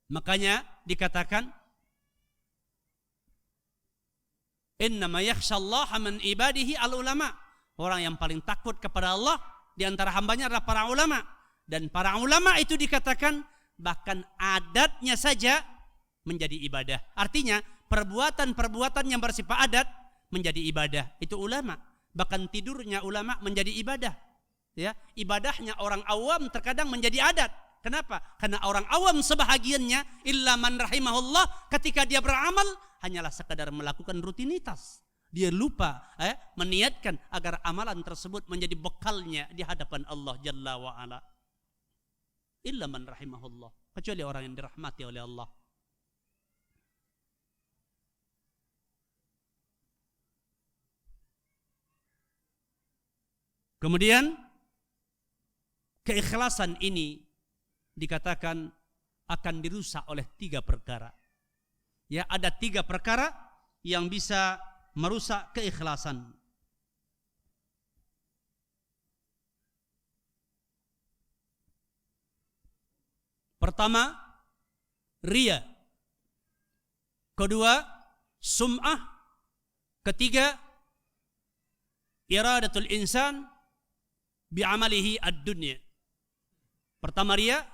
Makanya dikatakan innama yakhshallaha min ibadihi al-ulama. Orang yang paling takut kepada Allah di antara hambanya adalah para ulama. Dan para ulama itu dikatakan bahkan adatnya saja menjadi ibadah. Artinya perbuatan-perbuatan yang bersifat adat menjadi ibadah. Itu ulama. Bahkan tidurnya ulama menjadi ibadah. Ya, ibadahnya orang awam terkadang menjadi adat. Kenapa? Karena orang awam sebahagiannya illa man rahimahullah, ketika dia beramal hanyalah sekadar melakukan rutinitas. Dia lupa meniatkan agar amalan tersebut menjadi bekalnya di hadapan Allah Jalla wa Ala. Illa man rahimahullah, kecuali orang yang dirahmati oleh Allah. Kemudian keikhlasan ini dikatakan akan dirusak oleh 3 perkara. Ya, ada 3 perkara yang bisa merusak keikhlasan. Pertama, riya. Kedua, sum'ah. Ketiga, iradatul insan bi'amalihi ad-dunya. Pertama riya,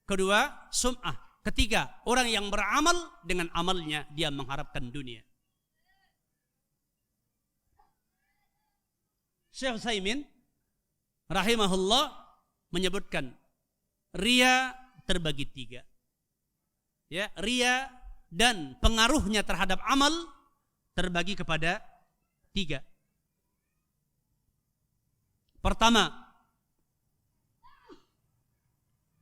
kedua sum'ah, ketiga orang yang beramal dengan amalnya dia mengharapkan dunia. Syekh Utsaimin rahimahullah menyebutkan riya terbagi 3. Ya, riya dan pengaruhnya terhadap amal terbagi kepada 3. Pertama,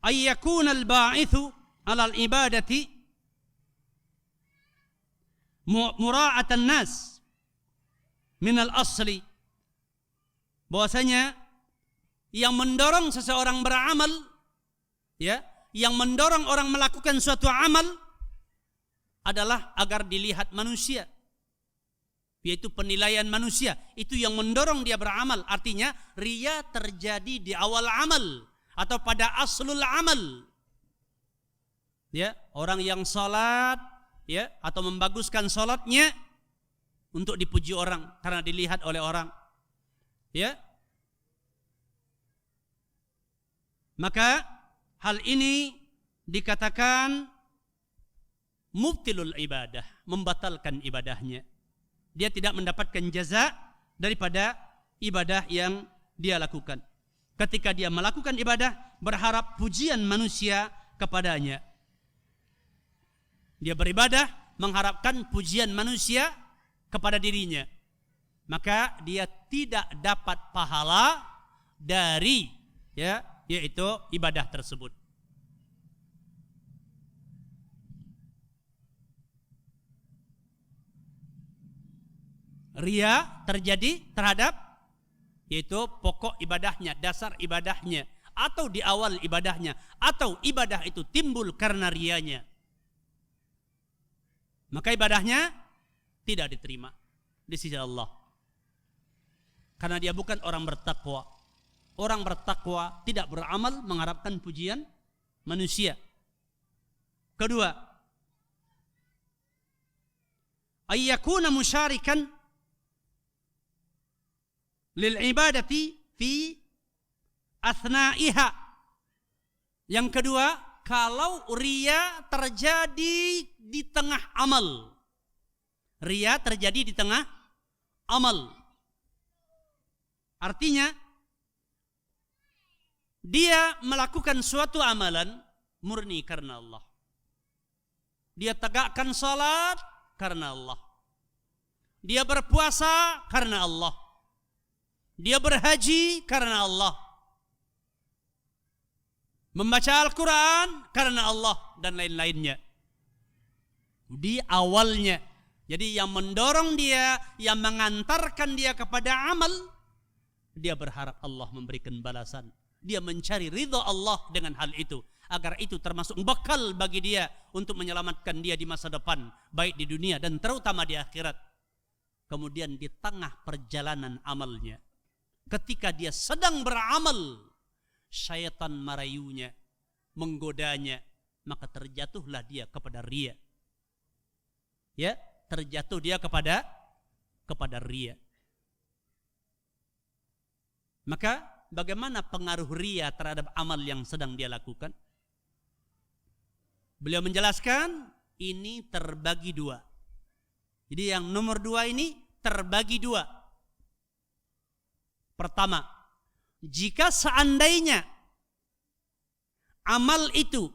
ayyakuna al-ba'ithu 'ala al-ibadati mura'atan nas min al-asli. Bahwasanya yang mendorong seseorang beramal, ya, yang mendorong orang melakukan suatu amal adalah agar dilihat manusia, yaitu penilaian manusia. Itu yang mendorong dia beramal. Artinya riya terjadi di awal amal atau pada aslul amal. Ya, orang yang salat, ya, atau membaguskan salatnya untuk dipuji orang karena dilihat oleh orang. Ya. Maka hal ini dikatakan mubtilul ibadah, membatalkan ibadahnya. Dia tidak mendapatkan jaza daripada ibadah yang dia lakukan. Ketika dia melakukan ibadah, berharap pujian manusia kepadanya. Dia beribadah mengharapkan pujian manusia kepada dirinya. Maka dia tidak dapat pahala dari yaitu ibadah tersebut. Ria terjadi terhadap yaitu pokok ibadahnya, dasar ibadahnya, atau di awal ibadahnya, atau ibadah itu timbul karena rianya. Maka ibadahnya tidak diterima di sisi Allah. Karena dia bukan orang bertakwa. Orang bertakwa tidak beramal mengharapkan pujian manusia. Kedua, ayyakuna musyarikan lil ibadati fi athnaiha. Yang kedua, kalau ria terjadi di tengah amal. Ria terjadi di tengah amal. Artinya dia melakukan suatu amalan murni karena Allah. Dia tegakkan salat karena Allah. Dia berpuasa karena Allah. Dia berhaji karena Allah. Membaca Al-Quran karena Allah dan lain-lainnya. Di awalnya. Jadi yang mendorong dia, yang mengantarkan dia kepada amal, dia berharap Allah memberikan balasan. Dia mencari ridha Allah dengan hal itu. Agar itu termasuk bekal bagi dia untuk menyelamatkan dia di masa depan. Baik di dunia dan terutama di akhirat. Kemudian di tengah perjalanan amalnya, ketika dia sedang beramal, syaitan merayunya, menggodanya, maka terjatuhlah dia kepada riya. Ya, terjatuh dia kepada riya. Maka bagaimana pengaruh riya terhadap amal yang sedang dia lakukan? Beliau menjelaskan ini terbagi dua. Jadi yang nomor dua ini terbagi dua. Pertama, jika seandainya amal itu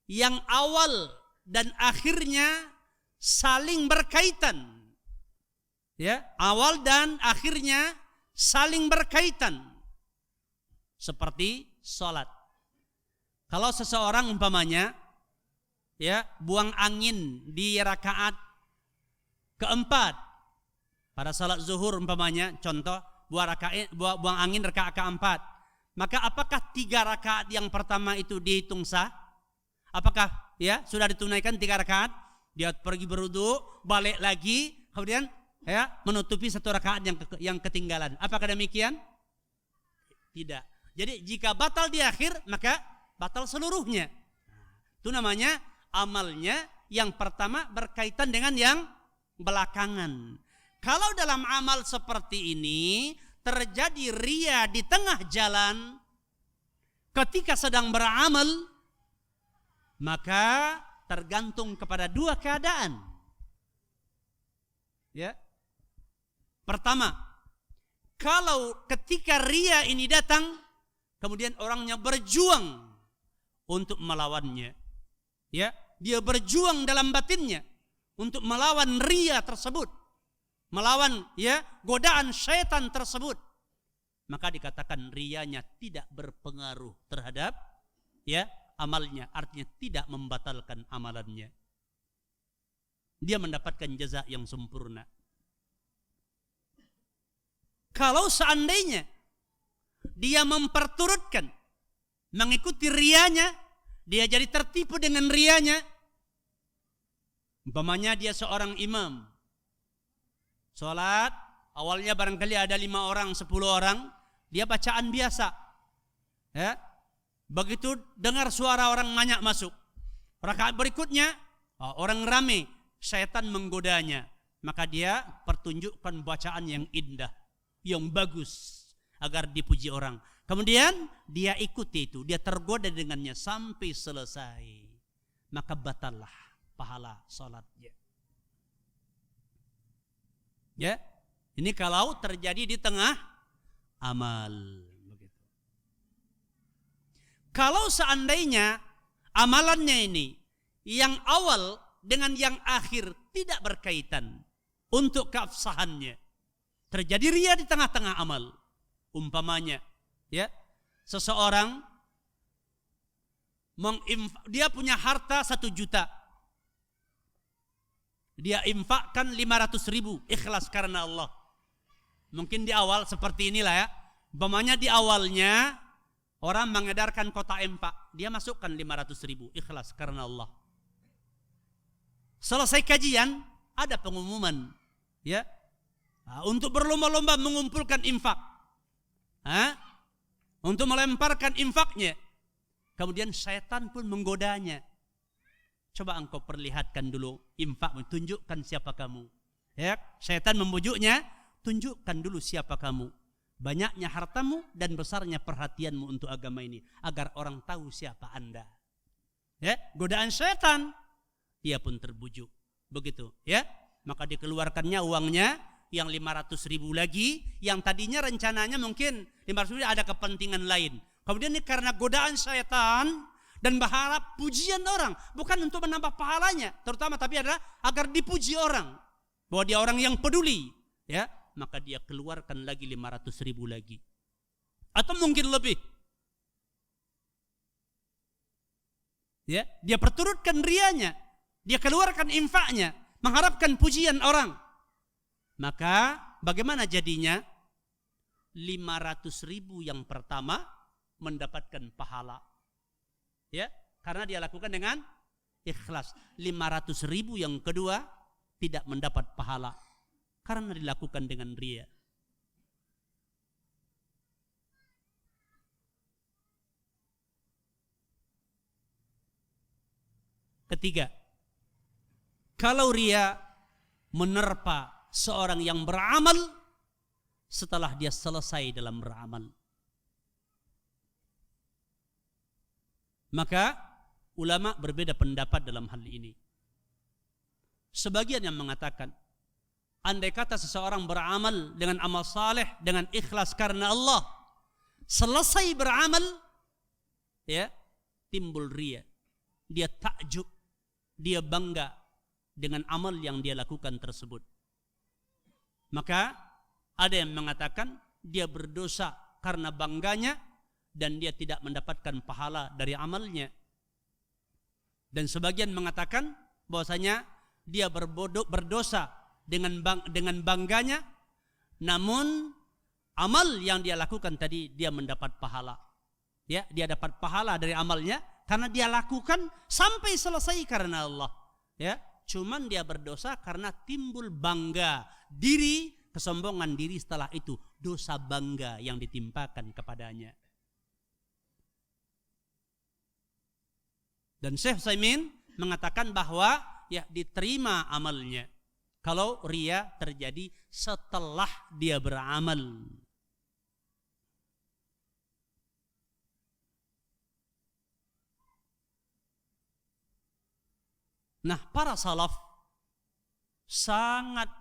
yang awal dan akhirnya saling berkaitan, ya, awal dan akhirnya saling berkaitan, seperti sholat. Kalau seseorang umpamanya ya buang angin di rakaat keempat pada salat zuhur umpamanya, contoh buang angin rakaat keempat, maka apakah 3 rakaat yang pertama itu dihitung sah? Apakah ya sudah ditunaikan 3 rakaat? Dia pergi berwudu, balik lagi, kemudian ya menutupi 1 rakaat yang ketinggalan. Apakah demikian? Tidak. Jadi jika batal di akhir, maka batal seluruhnya. Itu namanya amalnya yang pertama berkaitan dengan yang belakangan. Kalau dalam amal seperti ini terjadi ria di tengah jalan ketika sedang beramal, maka tergantung kepada 2 keadaan. Ya. Pertama, kalau ketika ria ini datang, kemudian orangnya berjuang untuk melawannya. Ya, dia berjuang dalam batinnya untuk melawan ria tersebut, melawan ya godaan syaitan tersebut. Maka dikatakan rianya tidak berpengaruh terhadap ya amalnya, artinya tidak membatalkan amalannya. Dia mendapatkan jaza yang sempurna. Kalau seandainya dia memperturutkan mengikuti rianya, dia jadi tertipu dengan rianya. Umpamanya dia seorang imam, sholat awalnya barangkali ada 5 orang, 10 orang, dia bacaan biasa. Ya. Begitu dengar suara orang banyak masuk, rakaat berikutnya orang ramai, syaitan menggodanya, maka dia pertunjukkan bacaan yang indah, yang bagus agar dipuji orang. Kemudian dia ikuti itu, dia tergoda dengannya sampai selesai, maka batallah pahala salatnya. Ya, ini kalau terjadi di tengah amal. Begitu. Kalau seandainya amalannya ini yang awal dengan yang akhir tidak berkaitan untuk keabsahannya, terjadi ria di tengah-tengah amal. Umpamanya, ya, seseorang dia punya harta 1 juta. Dia infakkan 500.000 ikhlas karena Allah. Mungkin di awal seperti inilah ya. Umpamanya di awalnya orang mengedarkan kota infak, dia masukkan 500.000 ikhlas karena Allah. Selesai kajian ada pengumuman, ya, untuk berlomba-lomba mengumpulkan infak, untuk melemparkan infaknya. Kemudian syaitan pun menggodanya. Coba engkau perlihatkan dulu infakmu, tunjukkan siapa kamu. Ya, syaitan membujuknya, tunjukkan dulu siapa kamu. Banyaknya hartamu dan besarnya perhatianmu untuk agama ini, agar orang tahu siapa Anda. Ya, godaan syaitan, dia pun terbujuk. Begitu, ya. Maka dikeluarkannya uangnya yang 500.000 lagi, yang tadinya rencananya mungkin 500.000 ada kepentingan lain. Kemudian ini karena godaan syaitan dan berharap pujian orang, bukan untuk menambah pahalanya, terutama tapi adalah agar dipuji orang, bahwa dia orang yang peduli, ya, maka dia keluarkan lagi 500.000 lagi, atau mungkin lebih, ya, dia perturutkan rianya, dia keluarkan infaknya, mengharapkan pujian orang, maka bagaimana jadinya? 500.000 yang pertama mendapatkan pahala, ya, karena dia lakukan dengan ikhlas. 500.000 yang kedua tidak mendapat pahala karena dilakukan dengan riya. Ketiga, kalau riya menerpa seorang yang beramal setelah dia selesai dalam beramal, maka ulama berbeda pendapat dalam hal ini. Sebagian yang mengatakan, andai kata seseorang beramal dengan amal saleh, dengan ikhlas karena Allah, selesai beramal, ya, timbul riya. Dia takjub, dia bangga dengan amal yang dia lakukan tersebut. Maka ada yang mengatakan dia berdosa karena bangganya dan dia tidak mendapatkan pahala dari amalnya. Dan sebagian mengatakan bahwasanya dia berdosa dengan bangganya, namun amal yang dia lakukan tadi dia mendapat pahala. Ya, dia dapat pahala dari amalnya karena dia lakukan sampai selesai karena Allah. Ya, cuman dia berdosa karena timbul bangga diri, kesombongan diri setelah itu, dosa bangga yang ditimpakan kepadanya. Dan Syekh Utsaimin mengatakan bahwa ya diterima amalnya kalau riya terjadi setelah dia beramal. Nah, para salaf sangat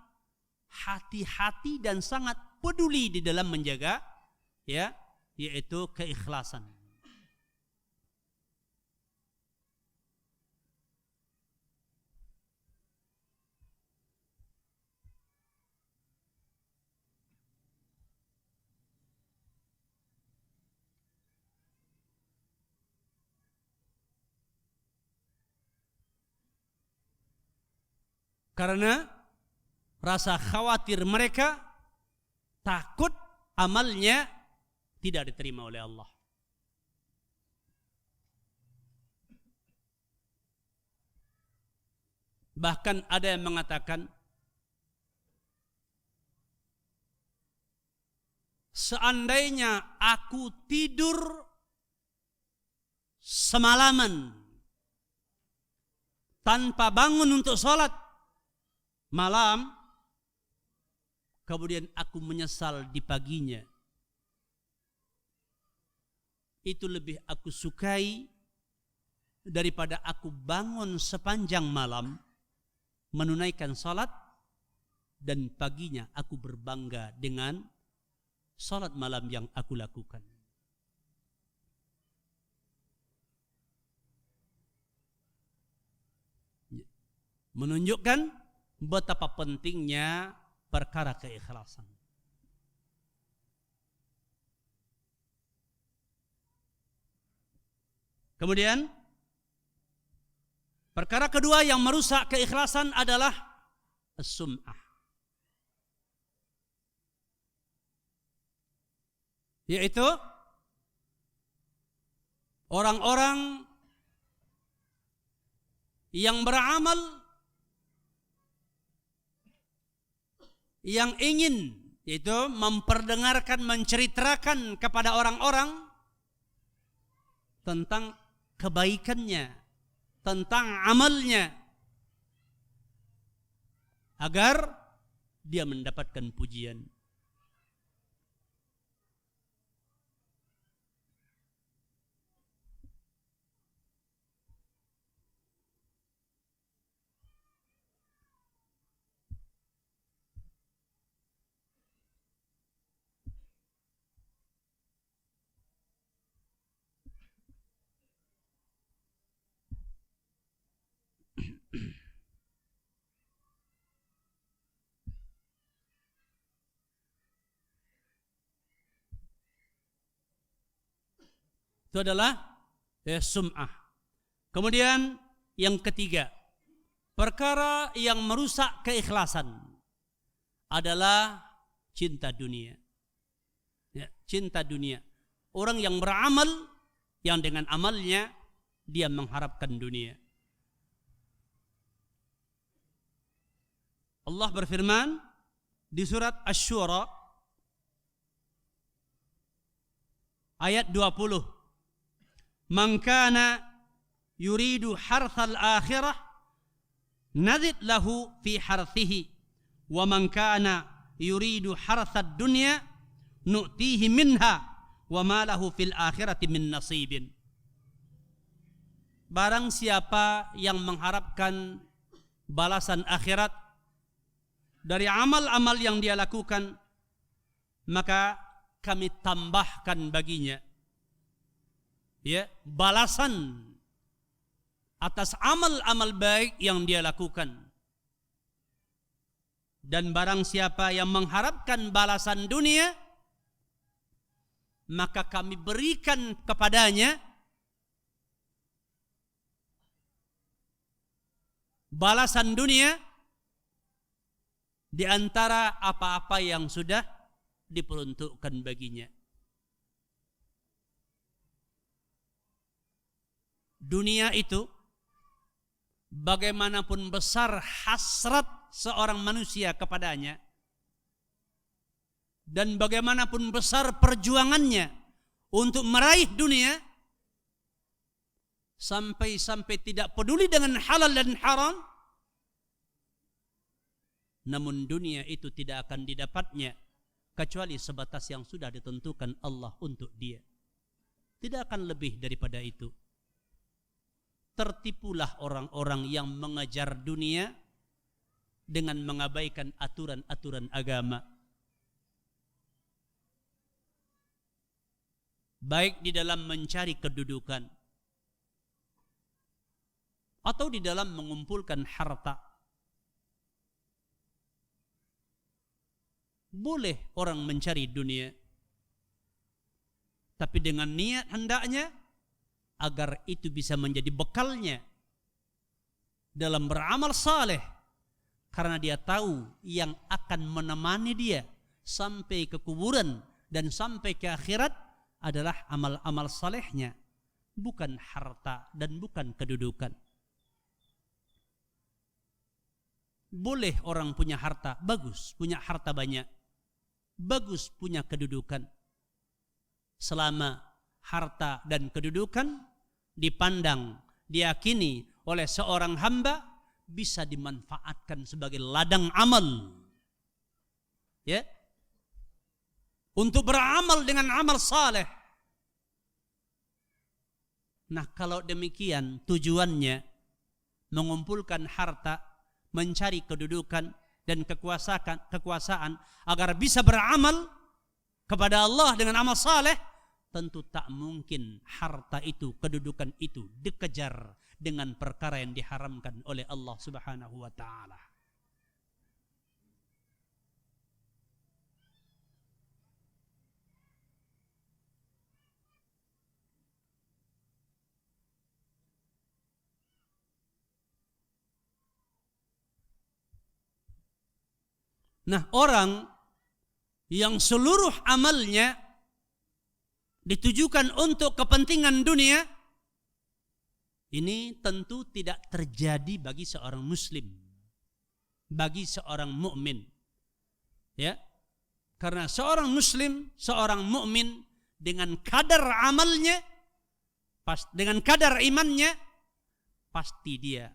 hati-hati dan sangat peduli di dalam menjaga, ya, yaitu keikhlasan. Karena rasa khawatir mereka, takut amalnya tidak diterima oleh Allah. Bahkan ada yang mengatakan, seandainya aku tidur semalaman tanpa bangun untuk sholat malam, kemudian aku menyesal di paginya, itu lebih aku sukai daripada aku bangun sepanjang malam menunaikan salat dan paginya aku berbangga dengan salat malam yang aku lakukan. Menunjukkan betapa pentingnya perkara keikhlasan. Kemudian perkara kedua yang merusak keikhlasan adalah as-sum'ah, yaitu orang-orang yang beramal yang ingin, yaitu memperdengarkan, menceritakan kepada orang-orang tentang kebaikannya, tentang amalnya, agar dia mendapatkan pujian. Itu adalah sum'ah. Kemudian yang ketiga, perkara yang merusak keikhlasan adalah cinta dunia. Ya, cinta dunia. Orang yang beramal, yang dengan amalnya dia mengharapkan dunia. Allah berfirman di surat Asy-Syura ayat 20. Man kana yuridu harthal akhirah nazid lahu fi harthihi wa man kana yuridu harthad dunya nu'tihi minha wa ma lahu fil akhirati min nasibin. Barang siapa yang mengharapkan balasan akhirat dari amal-amal yang dia lakukan, maka kami tambahkan baginya balasan atas amal-amal baik yang dia lakukan. Dan barang siapa yang mengharapkan balasan dunia, maka kami berikan kepadanya balasan dunia di antara apa-apa yang sudah diperuntukkan baginya. Dunia itu bagaimanapun besar hasrat seorang manusia kepadanya dan bagaimanapun besar perjuangannya untuk meraih dunia, sampai-sampai tidak peduli dengan halal dan haram, namun dunia itu tidak akan didapatnya kecuali sebatas yang sudah ditentukan Allah untuk dia. Tidak akan lebih daripada itu. Tertipulah orang-orang yang mengejar dunia dengan mengabaikan aturan-aturan agama. Baik di dalam mencari kedudukan atau di dalam mengumpulkan harta. Boleh orang mencari dunia, tapi dengan niat hendaknya agar itu bisa menjadi bekalnya dalam beramal saleh, karena dia tahu yang akan menemani dia sampai ke kuburan dan sampai ke akhirat adalah amal-amal salehnya, bukan harta dan bukan kedudukan. Boleh orang punya harta, bagus, punya harta banyak, bagus punya kedudukan, selama harta dan kedudukan dipandang, diyakini oleh seorang hamba bisa dimanfaatkan sebagai ladang amal, ya, untuk beramal dengan amal saleh. Nah, kalau demikian tujuannya mengumpulkan harta, mencari kedudukan, dan kekuasaan agar bisa beramal kepada Allah dengan amal saleh, tentu tak mungkin harta itu, kedudukan itu dikejar dengan perkara yang diharamkan oleh Allah Subhanahu wa taala. Nah, orang yang seluruh amalnya ditujukan untuk kepentingan dunia, ini tentu tidak terjadi bagi seorang muslim, bagi seorang mukmin. Ya. Karena seorang muslim, seorang mukmin dengan kadar amalnya, dengan kadar imannya, pasti dia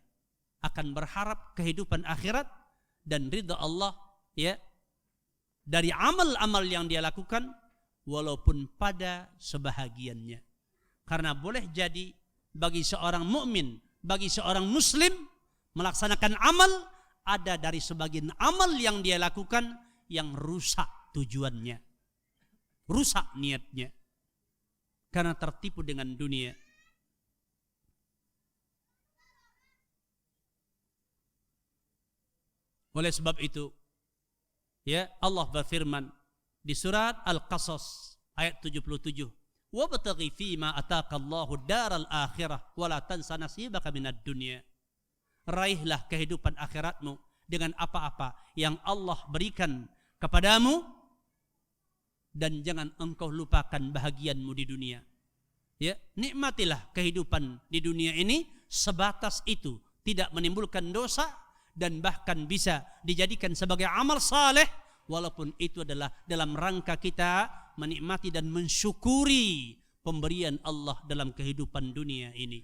akan berharap kehidupan akhirat dan ridha Allah, ya, dari amal-amal yang dia lakukan, walaupun pada sebahagiannya. Karena boleh jadi bagi seorang mukmin, bagi seorang muslim melaksanakan amal, ada dari sebagian amal yang dia lakukan yang rusak tujuannya, rusak niatnya, karena tertipu dengan dunia. Oleh sebab itu, ya, Allah berfirman di surat Al-Qasas ayat 77, "Wabtaghi fima ataka Allahu daral akhirah wa la tansa nasibaka minad dunya." Raihlah kehidupan akhiratmu dengan apa-apa yang Allah berikan kepadamu dan jangan engkau lupakan bahagianmu di dunia. Ya, nikmatilah kehidupan di dunia ini sebatas itu, tidak menimbulkan dosa dan bahkan bisa dijadikan sebagai amal saleh, walaupun itu adalah dalam rangka kita menikmati dan mensyukuri pemberian Allah dalam kehidupan dunia ini.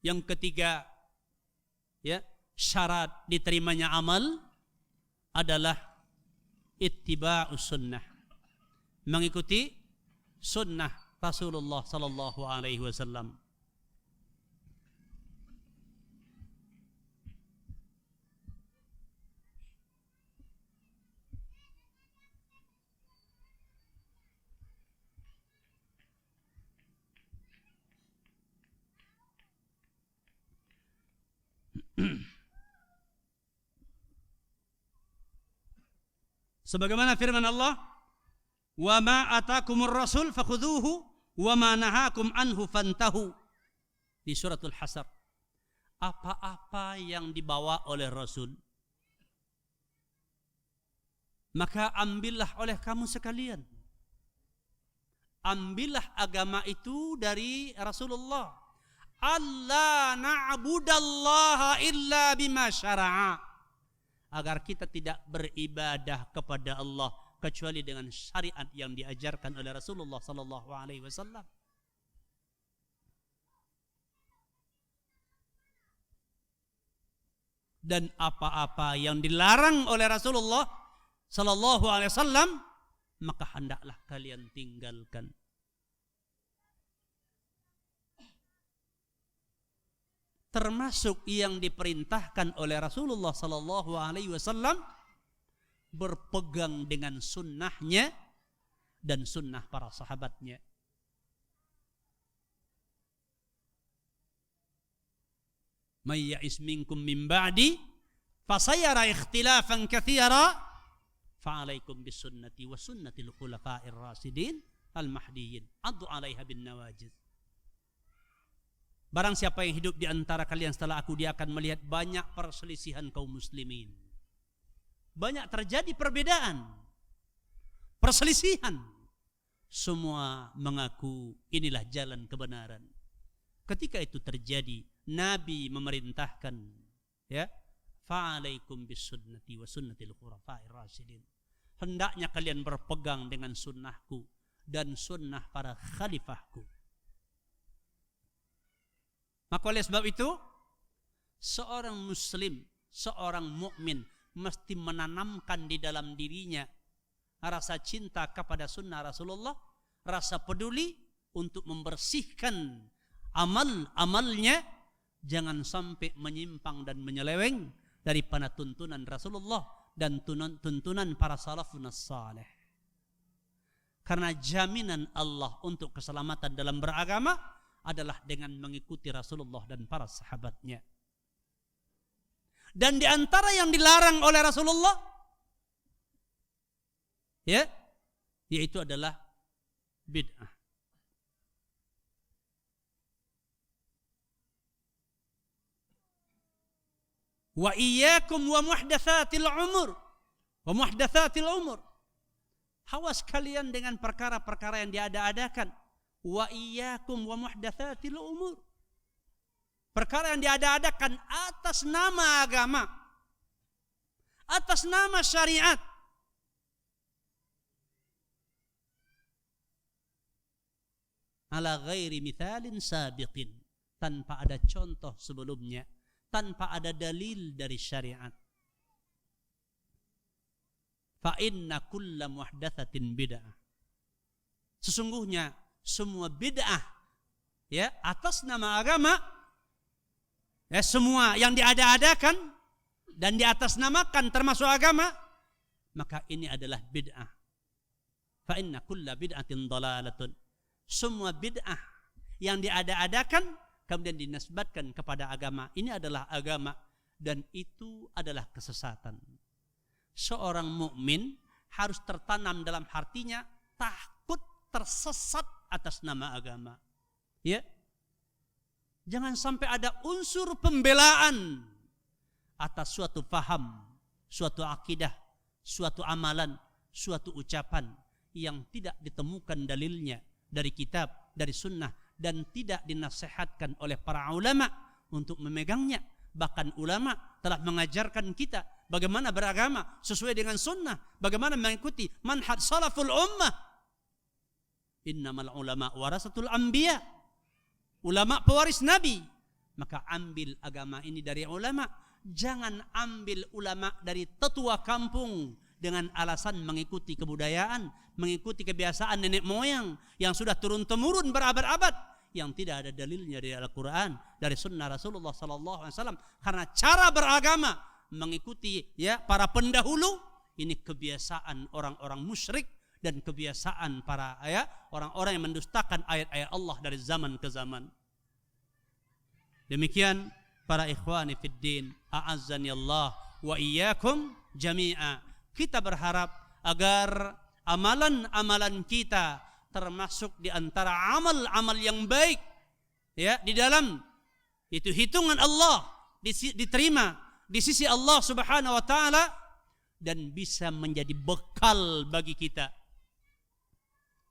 Yang ketiga, ya, syarat diterimanya amal adalah ittiba'us sunnah, mengikuti sunnah Rasulullah sallallahu alaihi wasallam. Sebagaimana firman Allah, "Wa ma atakumur rasul fakhudhuhu wa ma nahakum anhu fantahu." Di suratul Hasr. Apa-apa yang dibawa oleh Rasul, maka ambillah oleh kamu sekalian. Ambillah agama itu dari Rasulullah. Allah na'budallaha illa bima syara'a. Agar kita tidak beribadah kepada Allah kecuali dengan syariat yang diajarkan oleh Rasulullah sallallahu alaihi wasallam. Dan apa-apa yang dilarang oleh Rasulullah sallallahu alaihi wasallam, maka hendaklah kalian tinggalkan. Termasuk yang diperintahkan oleh Rasulullah sallallahu alaihi wasallam, berpegang dengan sunnahnya dan sunnah para sahabatnya. May ya'is minkum min ba'di fasayara ikhtilafan katsira fa'alaikum bisunnati wa sunnatil khulafa'ir rasyidin al-mahdiyyin addu 'alaiha bin nawajiz. Barang siapa yang hidup di antara kalian setelah aku, dia akan melihat banyak perselisihan kaum muslimin. Banyak terjadi perbedaan, perselisihan. Semua mengaku inilah jalan kebenaran. Ketika itu terjadi, Nabi memerintahkan, ya, fa'alaikum bisunnati wa sunnatil khulafa'ir rasyidin. Hendaknya kalian berpegang dengan sunnahku dan sunnah para khalifahku. Maka oleh sebab itu, seorang muslim, seorang mukmin mesti menanamkan di dalam dirinya rasa cinta kepada sunnah Rasulullah, rasa peduli untuk membersihkan amalnya jangan sampai menyimpang dan menyeleweng daripada tuntunan Rasulullah dan tuntunan para salafun salih. Karena jaminan Allah untuk keselamatan dalam beragama adalah dengan mengikuti Rasulullah dan para sahabatnya. Dan di antara yang dilarang oleh Rasulullah, yaitu adalah bid'ah. Wa iyyakum wa muhdatsatil umur. Wa muhdatsatil umur. Awas kalian dengan perkara-perkara yang diada-adakan. Wa iyyakum wa muhdatsatil umur. Perkara yang diada-adakan atas nama agama, atas nama syariat. Ala ghairi mithalin sabiqin, tanpa ada contoh sebelumnya, tanpa ada dalil dari syariat. Fa inna kulla muhdatsatin bid'ah. Sesungguhnya semua bid'ah atas nama agama, semua yang diada-adakan dan diatasnamakan termasuk agama, maka ini adalah bid'ah. Fa inna kulla bid'atin dhalalatun. Semua bid'ah yang diada-adakan kemudian dinisbatkan kepada agama, ini adalah agama dan itu adalah kesesatan. Seorang mukmin harus tertanam dalam hatinya takut tersesat atas nama agama. Jangan sampai ada unsur pembelaan atas suatu faham, suatu akidah, suatu amalan, suatu ucapan yang tidak ditemukan dalilnya dari kitab, dari sunnah, dan tidak dinasihatkan oleh para ulama untuk memegangnya. Bahkan ulama telah mengajarkan kita bagaimana beragama sesuai dengan sunnah, bagaimana mengikuti manhaj salaful ummah. Innamal ulama warasatul anbiya. Ulama pewaris Nabi. Maka ambil agama ini dari ulama. Jangan ambil ulama dari tetua kampung dengan alasan mengikuti kebudayaan, mengikuti kebiasaan nenek moyang yang sudah turun-temurun berabad-abad, yang tidak ada dalilnya dari Al-Quran, dari sunnah Rasulullah SAW. Karena cara beragama mengikuti para pendahulu, ini kebiasaan orang-orang musyrik dan kebiasaan para orang-orang yang mendustakan ayat-ayat Allah dari zaman ke zaman. Demikian para ikhwani fid din, a'azzani Allah wa iyyakum jami'a. Kita berharap agar amalan-amalan kita termasuk di antara amal-amal yang baik di dalam itu hitungan Allah diterima di sisi Allah Subhanahu wa taala dan bisa menjadi bekal bagi kita.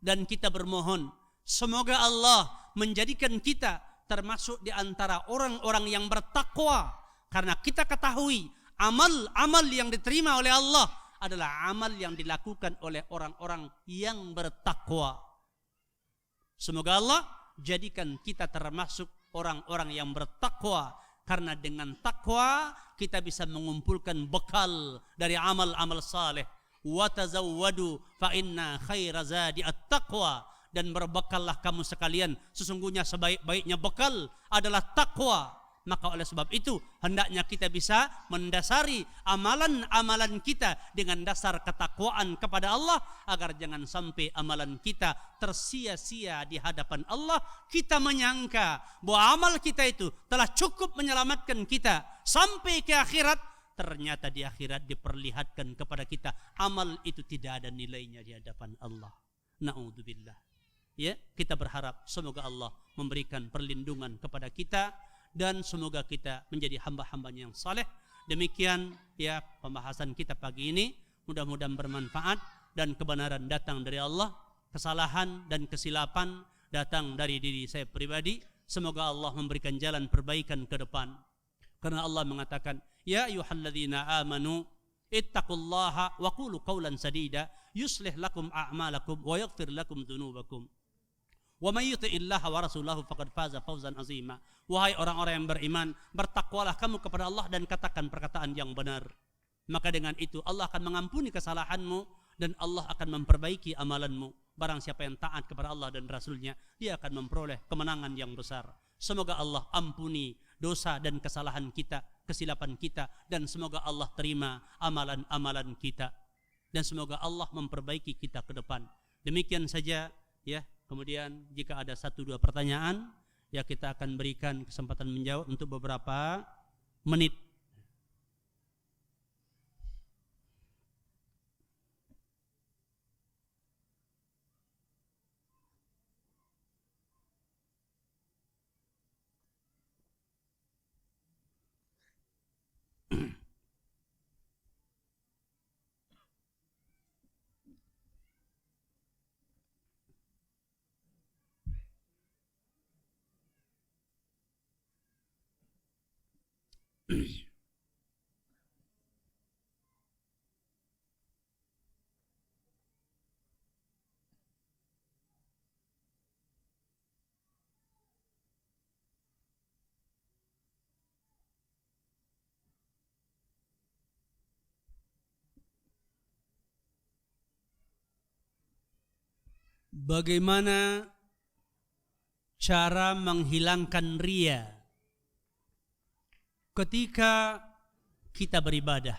Dan kita bermohon semoga Allah menjadikan kita termasuk di antara orang-orang yang bertakwa, karena kita ketahui amal-amal yang diterima oleh Allah adalah amal yang dilakukan oleh orang-orang yang bertakwa. Semoga Allah jadikan kita termasuk orang-orang yang bertakwa, karena dengan takwa kita bisa mengumpulkan bekal dari amal-amal saleh. Wa tazawwadu fa inna khaira zadi at-taqwa. Dan berbekallah kamu sekalian, sesungguhnya sebaik-baiknya bekal adalah takwa. Maka oleh sebab itu hendaknya kita bisa mendasari amalan-amalan kita dengan dasar ketakwaan kepada Allah, agar jangan sampai amalan kita tersia-sia di hadapan Allah. Kita menyangka bahwa amal kita itu telah cukup menyelamatkan kita sampai ke akhirat, ternyata di akhirat diperlihatkan kepada kita amal itu tidak ada nilainya di hadapan Allah. Na'udzubillah. Kita berharap semoga Allah memberikan perlindungan kepada kita dan semoga kita menjadi hamba-hambanya yang saleh. Demikian pembahasan kita pagi ini, mudah-mudahan bermanfaat dan kebenaran datang dari Allah, kesalahan dan kesilapan datang dari diri saya pribadi. Semoga Allah memberikan jalan perbaikan ke depan, karena Allah mengatakan, ya ayyuhalladzina amanu ittaqullaha wa qulu qawlan sadida yuslih lakum a'malakum wa yaghfir lakum dzunubakum wa may yuti'illaha wa rasulahu faqad faza fawzan azima. Wahai orang-orang yang beriman, bertakwalah kamu kepada Allah dan katakan perkataan yang benar. Maka dengan itu Allah akan mengampuni kesalahanmu dan Allah akan memperbaiki amalanmu. barang siapa yang taat kepada Allah dan Rasulnya, dia akan memperoleh kemenangan yang besar. Semoga Allah ampuni dosa dan kesalahan kita, kesilapan kita, dan semoga Allah terima amalan-amalan kita, dan semoga Allah memperbaiki kita ke depan. Demikian saja ya. Kemudian jika ada 1-2 pertanyaan, ya kita akan berikan kesempatan menjawab untuk beberapa menit. Bagaimana cara menghilangkan riya ketika kita beribadah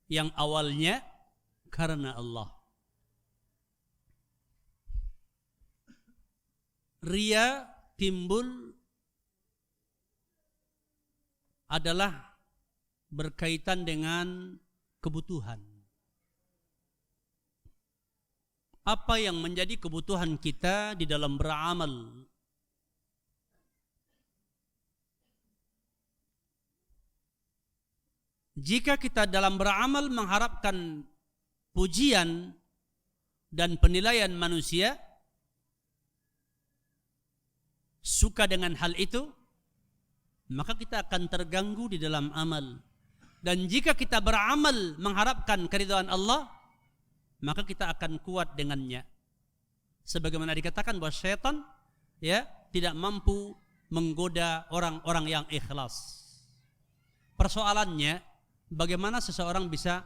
yang awalnya karena Allah? Riya timbul adalah berkaitan dengan kebutuhan. Apa yang menjadi kebutuhan kita di dalam beramal? Jika kita dalam beramal mengharapkan pujian dan penilaian manusia, suka dengan hal itu, maka kita akan terganggu di dalam amal. Dan jika kita beramal mengharapkan keridhaan Allah, maka kita akan kuat dengannya. Sebagaimana dikatakan bahwa syaitan ya tidak mampu menggoda orang-orang yang ikhlas. Persoalannya bagaimana seseorang bisa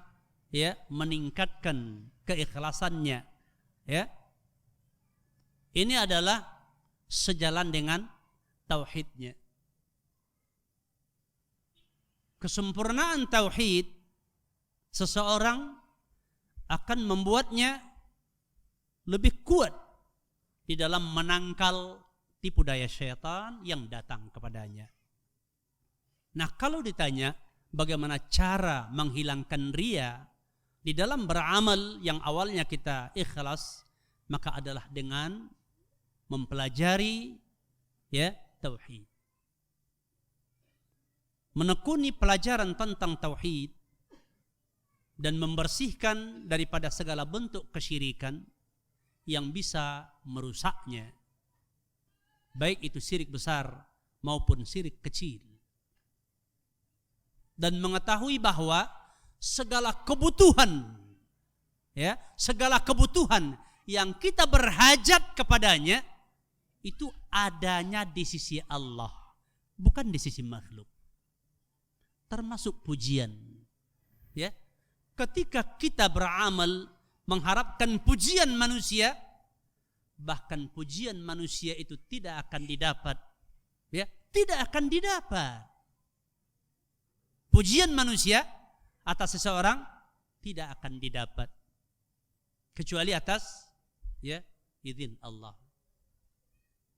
ya meningkatkan keikhlasannya, ya. Ini adalah sejalan dengan tauhidnya. Kesempurnaan tauhid seseorang akan membuatnya lebih kuat di dalam menangkal tipu daya syaitan yang datang kepadanya. Nah, kalau ditanya bagaimana cara menghilangkan riya di dalam beramal yang awalnya kita ikhlas, maka adalah dengan mempelajari ya tauhid. Menekuni pelajaran tentang tauhid dan membersihkan daripada segala bentuk kesyirikan yang bisa merusaknya, baik itu syirik besar maupun syirik kecil. Dan mengetahui bahwa segala kebutuhan ya, segala kebutuhan yang kita berhajat kepadanya itu adanya di sisi Allah, bukan di sisi makhluk. Termasuk pujian, ya. Ketika kita beramal mengharapkan pujian manusia, bahkan pujian manusia itu tidak akan didapat, ya, tidak akan didapat. Pujian manusia atas seseorang tidak akan didapat kecuali atas ya izin Allah.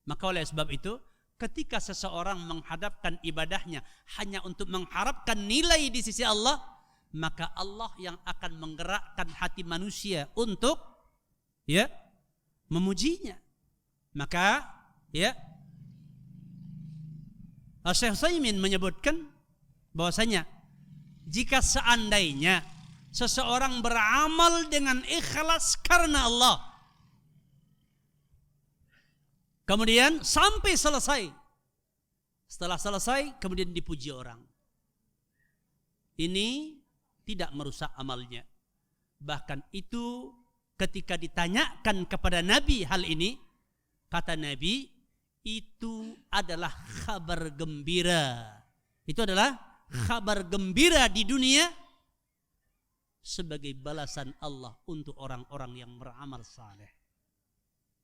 Maka oleh sebab itu, ketika seseorang menghadapkan ibadahnya hanya untuk mengharapkan nilai di sisi Allah, maka Allah yang akan menggerakkan hati manusia untuk ya memujinya. Maka ya Syekh Utsaimin menyebutkan bahwasanya jika seandainya seseorang beramal dengan ikhlas karena Allah, kemudian sampai selesai, setelah selesai kemudian dipuji orang, ini tidak merusak amalnya. Bahkan itu ketika ditanyakan kepada Nabi hal ini, kata Nabi, itu adalah kabar gembira. Itu adalah kabar gembira di dunia sebagai balasan Allah untuk orang-orang yang beramal saleh.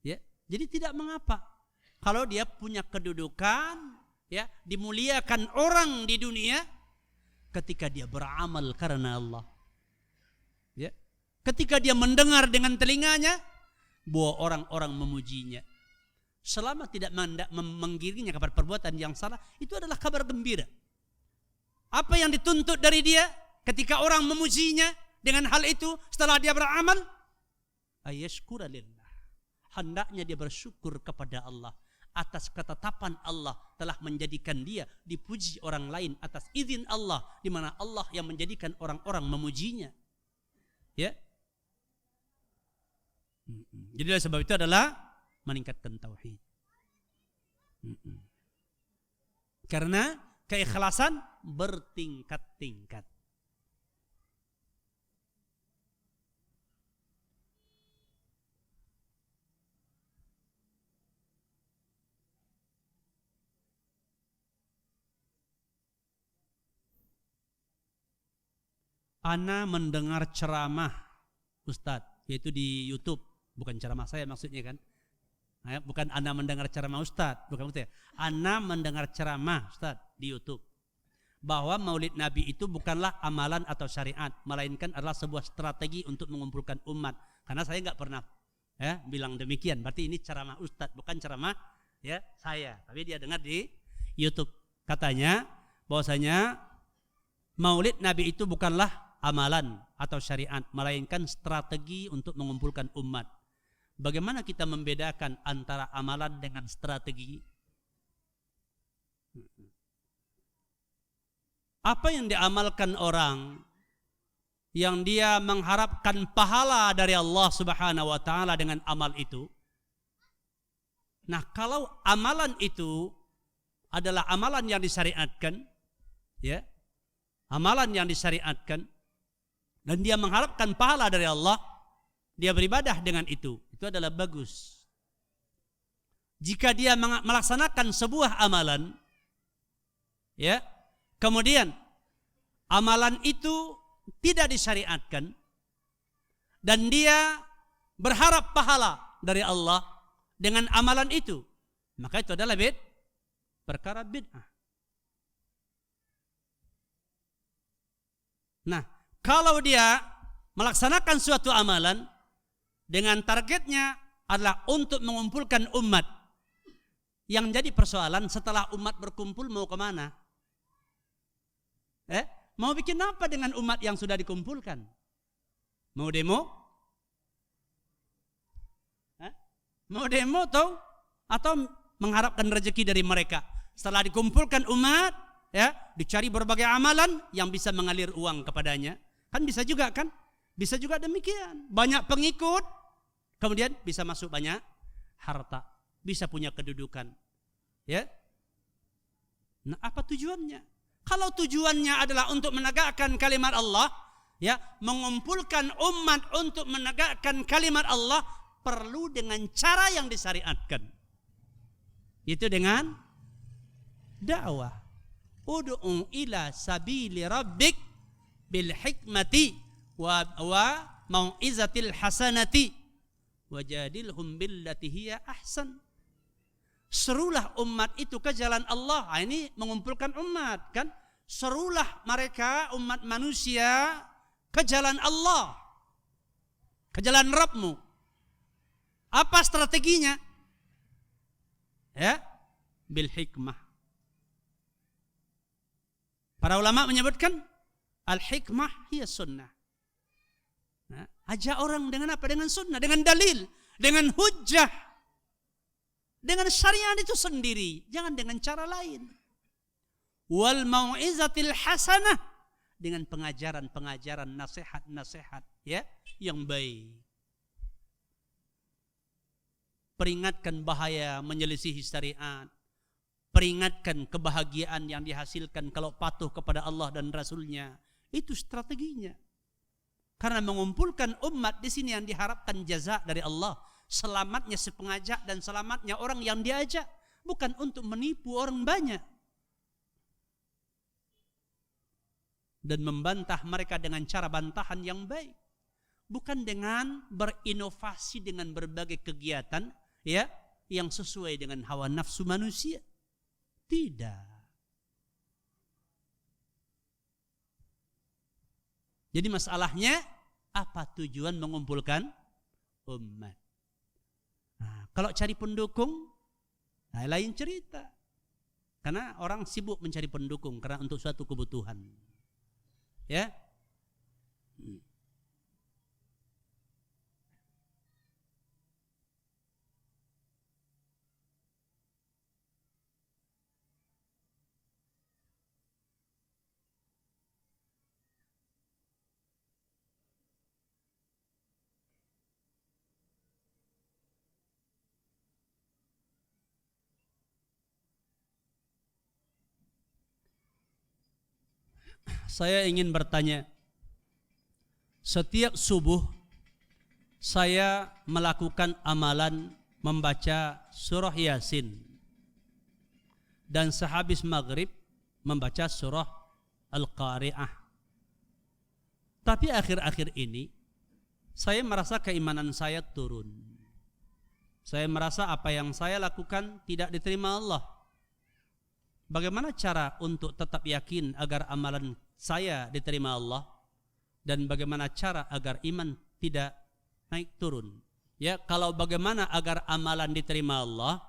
Ya, jadi tidak mengapa kalau dia punya kedudukan, ya, dimuliakan orang di dunia ketika dia beramal karena Allah. Ya. Ketika dia mendengar dengan telinganya bahwa orang-orang memujinya, selama tidak menggiringnya kepada perbuatan yang salah, itu adalah kabar gembira. Apa yang dituntut dari dia ketika orang memujinya dengan hal itu setelah dia beramal? Ayashkura lillah. Hendaknya dia bersyukur kepada Allah atas ketetapan Allah telah menjadikan dia dipuji orang lain atas izin Allah, di mana Allah yang menjadikan orang-orang memujinya. Ya. Jadi sebab itu adalah meningkatkan tauhid. Karena keikhlasan bertingkat-tingkat. Ana mendengar ceramah Ustadz, yaitu di YouTube, bukan ceramah saya maksudnya kan. Bukan Ana mendengar ceramah Ustadz, bukan maksudnya. Ana mendengar ceramah Ustadz di YouTube bahwa Maulid Nabi itu bukanlah amalan atau syariat, melainkan adalah sebuah strategi untuk mengumpulkan umat. Karena saya nggak pernah bilang demikian. Berarti ini ceramah Ustadz, bukan ceramah saya. Tapi dia dengar di YouTube. Katanya bahwasanya Maulid Nabi itu bukanlah amalan atau syariat, melainkan strategi untuk mengumpulkan umat. Bagaimana kita membedakan antara amalan dengan strategi? Apa yang diamalkan orang yang dia mengharapkan pahala dari Allah Subhanahu wa taala dengan amal itu? Nah, kalau amalan itu adalah amalan yang disyariatkan, ya, amalan yang disyariatkan, dan dia mengharapkan pahala dari Allah, dia beribadah dengan itu adalah bagus. Jika dia melaksanakan sebuah amalan, ya, kemudian amalan itu tidak disyariatkan dan dia berharap pahala dari Allah dengan amalan itu, maka itu adalah perkara bid'ah. Nah, kalau dia melaksanakan suatu amalan dengan targetnya adalah untuk mengumpulkan umat, yang jadi persoalan setelah umat berkumpul mau kemana? Mau bikin apa dengan umat yang sudah dikumpulkan? Mau demo? Mau demo atau mengharapkan rezeki dari mereka? Setelah dikumpulkan umat, ya, dicari berbagai amalan yang bisa mengalir uang kepadanya. Kan bisa juga kan? Bisa juga demikian. Banyak pengikut, kemudian bisa masuk banyak harta, bisa punya kedudukan. Ya. Nah, apa tujuannya? Kalau tujuannya adalah untuk menegakkan kalimat Allah, ya, mengumpulkan umat untuk menegakkan kalimat Allah, perlu dengan cara yang disyariatkan. Itu dengan dakwah. Ud'u ila sabili rabbik bil hikmati wa mau'izatil hasanati wajadilhum billati hiya ahsan. Serulah umat itu ke jalan Allah. Ini mengumpulkan umat kan. Serulah mereka umat manusia ke jalan Allah, ke jalan Rabbmu. Apa strateginya? Ya, bil hikmah. Para ulama menyebutkan al-hikmah hiya sunnah. Nah, ajak orang dengan apa? Dengan sunnah, dengan dalil, dengan hujjah, dengan syariat itu sendiri, jangan dengan cara lain. Wal mau'izatil hasanah, dengan pengajaran-pengajaran, nasihat-nasihat, ya, yang baik. Peringatkan bahaya menyelisihi syariat, peringatkan kebahagiaan yang dihasilkan kalau patuh kepada Allah dan Rasulnya. Itu strateginya. Karena mengumpulkan umat di sini yang diharapkan jaza dari Allah, selamatnya si pengajak dan selamatnya orang yang diajak, bukan untuk menipu orang banyak. dan membantah mereka dengan cara bantahan yang baik, bukan dengan berinovasi dengan berbagai kegiatan ya yang sesuai dengan hawa nafsu manusia. Tidak. Jadi masalahnya apa tujuan mengumpulkan umat? Nah, kalau cari pendukung, nah lain cerita. Karena orang sibuk mencari pendukung karena untuk suatu kebutuhan. Ya. Saya ingin bertanya, setiap subuh saya melakukan amalan membaca surah Yasin dan sehabis maghrib membaca surah Al-Qari'ah. Tapi akhir-akhir ini saya merasa keimanan saya turun. Saya merasa apa yang saya lakukan tidak diterima Allah. Bagaimana cara untuk tetap yakin agar amalan saya diterima Allah, dan bagaimana cara agar iman tidak naik turun? Ya, kalau bagaimana agar amalan diterima Allah,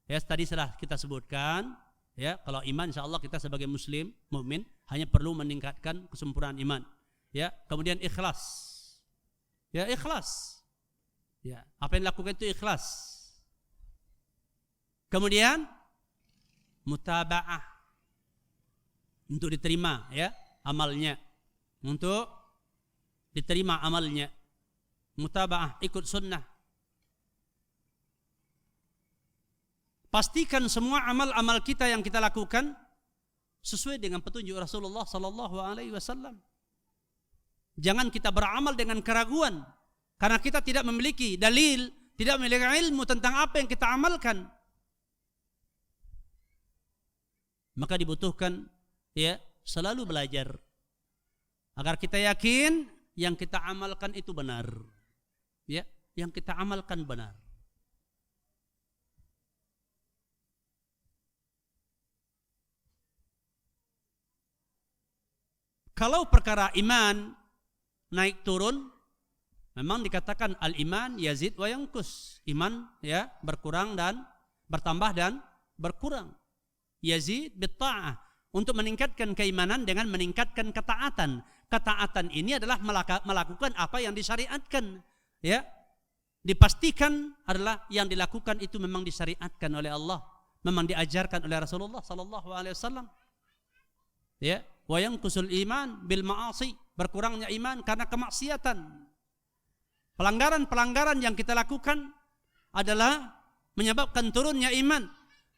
ya tadi sudah kita sebutkan, ya kalau iman insyaallah kita sebagai muslim mukmin hanya perlu meningkatkan kesempurnaan iman. Ya, kemudian ikhlas. Ya, ikhlas. Ya, apa yang dilakukan itu ikhlas. Kemudian mutaba'ah untuk diterima ya amalnya, untuk diterima amalnya. Mutaba'ah, ikut sunnah. Pastikan semua amal-amal kita yang kita lakukan sesuai dengan petunjuk Rasulullah sallallahu alaihi wasallam. Jangan kita beramal dengan keraguan karena kita tidak memiliki dalil, tidak memiliki ilmu tentang apa yang kita amalkan. Maka dibutuhkan ya selalu belajar agar kita yakin yang kita amalkan itu benar. Ya, yang kita amalkan benar. Kalau perkara iman naik turun, memang dikatakan al-iman yazid wa yanqus. Iman ya berkurang dan bertambah dan berkurang. Yazid bitta'ah, untuk meningkatkan keimanan dengan meningkatkan ketaatan. Ketaatan ini adalah melakukan apa yang disyariatkan. Ya, dipastikan adalah yang dilakukan itu memang disyariatkan oleh Allah, memang diajarkan oleh Rasulullah sallallahu alaihi wasallam. Ya, wa yanqusul iman bil ma'asi, berkurangnya iman karena kemaksiatan. Pelanggaran-pelanggaran yang kita lakukan adalah menyebabkan turunnya iman.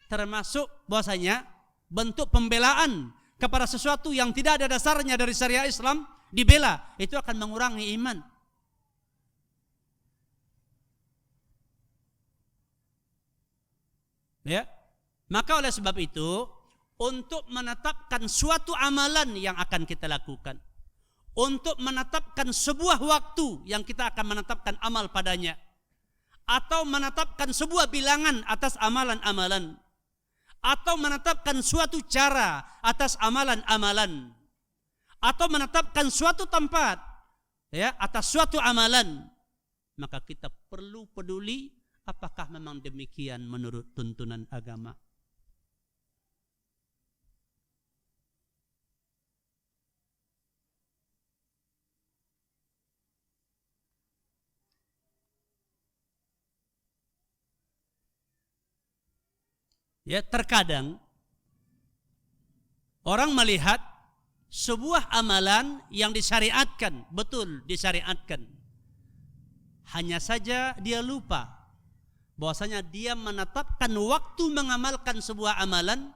Termasuk bahwasanya bentuk pembelaan kepada sesuatu yang tidak ada dasarnya dari syariat Islam dibela, itu akan mengurangi iman. Ya, maka oleh sebab itu untuk menetapkan suatu amalan yang akan kita lakukan, untuk menetapkan sebuah waktu yang kita akan menetapkan amal padanya, atau menetapkan sebuah bilangan atas amalan-amalan, atau menetapkan suatu cara atas amalan-amalan, atau menetapkan suatu tempat ya atas suatu amalan, maka kita perlu peduli apakah memang demikian menurut tuntunan agama. Ya, terkadang orang melihat sebuah amalan yang disyariatkan, betul disyariatkan. Hanya saja dia lupa bahwasanya dia menetapkan waktu mengamalkan sebuah amalan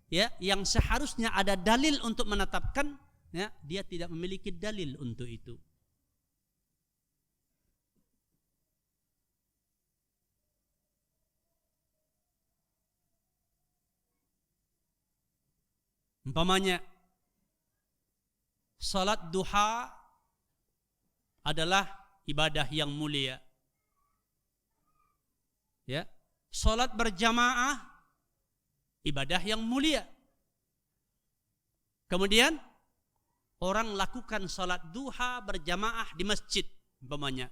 ya yang seharusnya ada dalil untuk menetapkan, ya, dia tidak memiliki dalil untuk itu. Umpamanya salat duha adalah ibadah yang mulia. Ya, salat berjamaah ibadah yang mulia. Kemudian orang lakukan salat duha berjamaah di masjid umpamanya.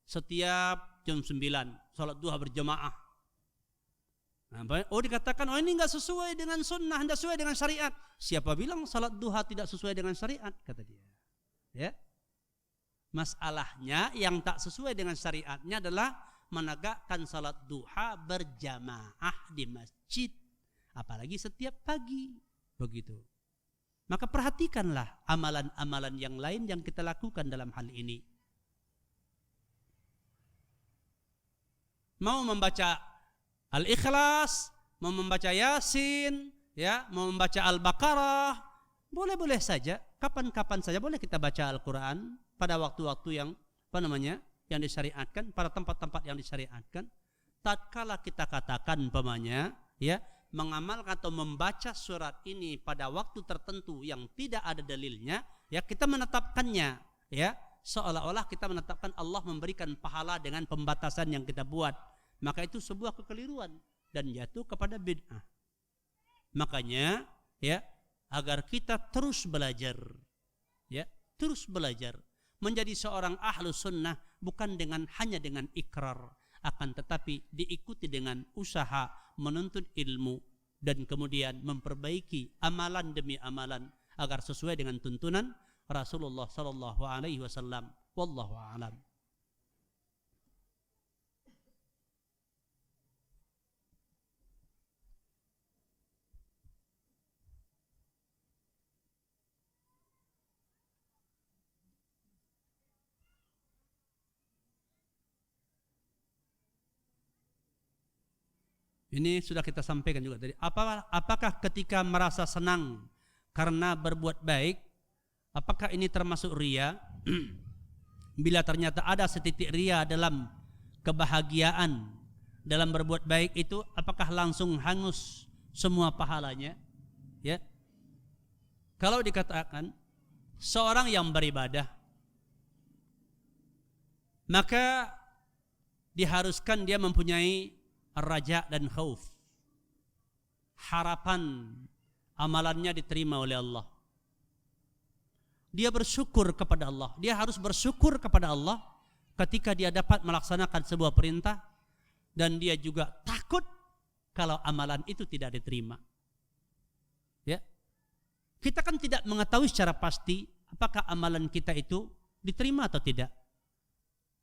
Setiap jam 9 salat duha berjamaah. Nah, dikatakan ini enggak sesuai dengan sunnah, enggak sesuai dengan syariat. Siapa bilang salat duha tidak sesuai dengan syariat, kata dia. Ya. Masalahnya yang tak sesuai dengan syariatnya adalah menegakkan salat duha berjamaah di masjid, apalagi setiap pagi. Begitu. Maka perhatikanlah amalan-amalan yang lain yang kita lakukan dalam hal ini. Mau membaca Al-Ikhlas, mau membaca Yasin, ya, mau membaca Al-Baqarah, boleh-boleh saja, kapan-kapan saja boleh kita baca Al-Quran pada waktu-waktu yang yang disyariatkan, pada tempat-tempat yang disyariatkan. Tatkala kita katakan umpamanya, ya, mengamalkan atau membaca surat ini pada waktu tertentu yang tidak ada dalilnya, ya, kita menetapkannya, ya, seolah-olah kita menetapkan Allah memberikan pahala dengan pembatasan yang kita buat. Maka itu sebuah kekeliruan dan jatuh kepada bid'ah. Makanya, ya, agar kita terus belajar, ya, terus belajar menjadi seorang ahlu sunnah bukan hanya dengan ikrar, akan tetapi diikuti dengan usaha menuntut ilmu dan kemudian memperbaiki amalan demi amalan agar sesuai dengan tuntunan Rasulullah sallallahu alaihi wasallam. Wallahu a'lam. Ini sudah kita sampaikan juga tadi. Apakah ketika merasa senang karena berbuat baik, apakah ini termasuk riya? Bila ternyata ada setitik riya dalam kebahagiaan dalam berbuat baik itu, apakah langsung hangus semua pahalanya? Ya. Kalau dikatakan seorang yang beribadah, maka diharuskan dia mempunyai raja dan khauf, harapan amalannya diterima oleh Allah. Dia bersyukur kepada Allah. Dia harus bersyukur kepada Allah ketika dia dapat melaksanakan sebuah perintah, dan dia juga takut kalau amalan itu tidak diterima. Ya. Kita kan tidak mengetahui secara pasti apakah amalan kita itu diterima atau tidak.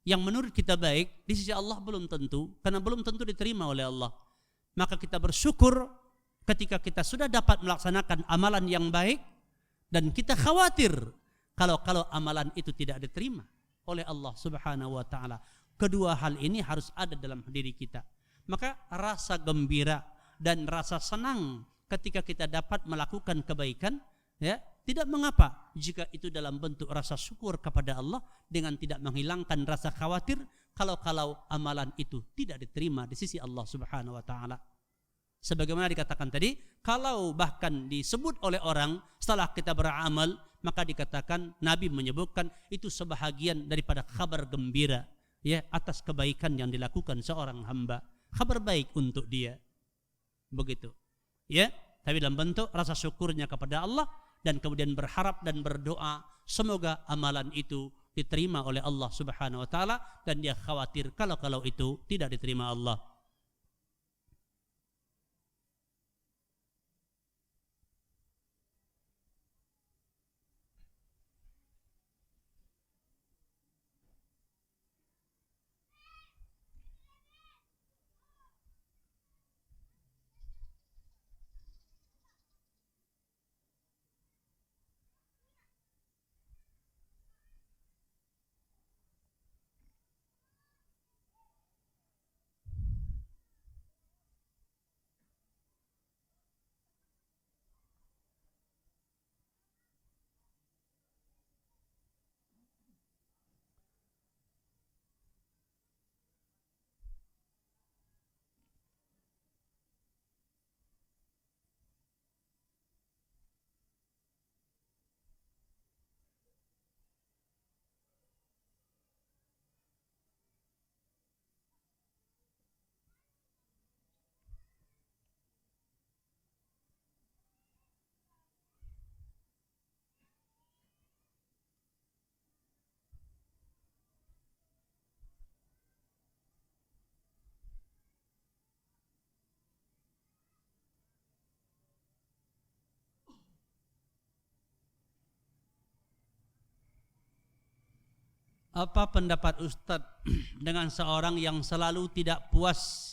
Yang menurut kita baik di sisi Allah belum tentu, karena belum tentu diterima oleh Allah. Maka kita bersyukur ketika kita sudah dapat melaksanakan amalan yang baik, dan kita khawatir kalau amalan itu tidak diterima oleh Allah Subhanahu wa taala. Kedua hal ini harus ada dalam diri kita. Maka rasa gembira dan rasa senang ketika kita dapat melakukan kebaikan, ya, tidak mengapa jika itu dalam bentuk rasa syukur kepada Allah dengan tidak menghilangkan rasa khawatir kalau amalan itu tidak diterima di sisi Allah Subhanahu wa taala. Sebagaimana dikatakan tadi, kalau bahkan disebut oleh orang setelah kita beramal, maka dikatakan Nabi menyebutkan itu sebahagian daripada kabar gembira, ya, atas kebaikan yang dilakukan seorang hamba. Kabar baik untuk dia. Begitu. Ya, tapi dalam bentuk rasa syukurnya kepada Allah, dan kemudian berharap dan berdoa semoga amalan itu diterima oleh Allah Subhanahu wa taala, dan dia khawatir kalau itu tidak diterima Allah. Apa pendapat Ustadz dengan seorang yang selalu tidak puas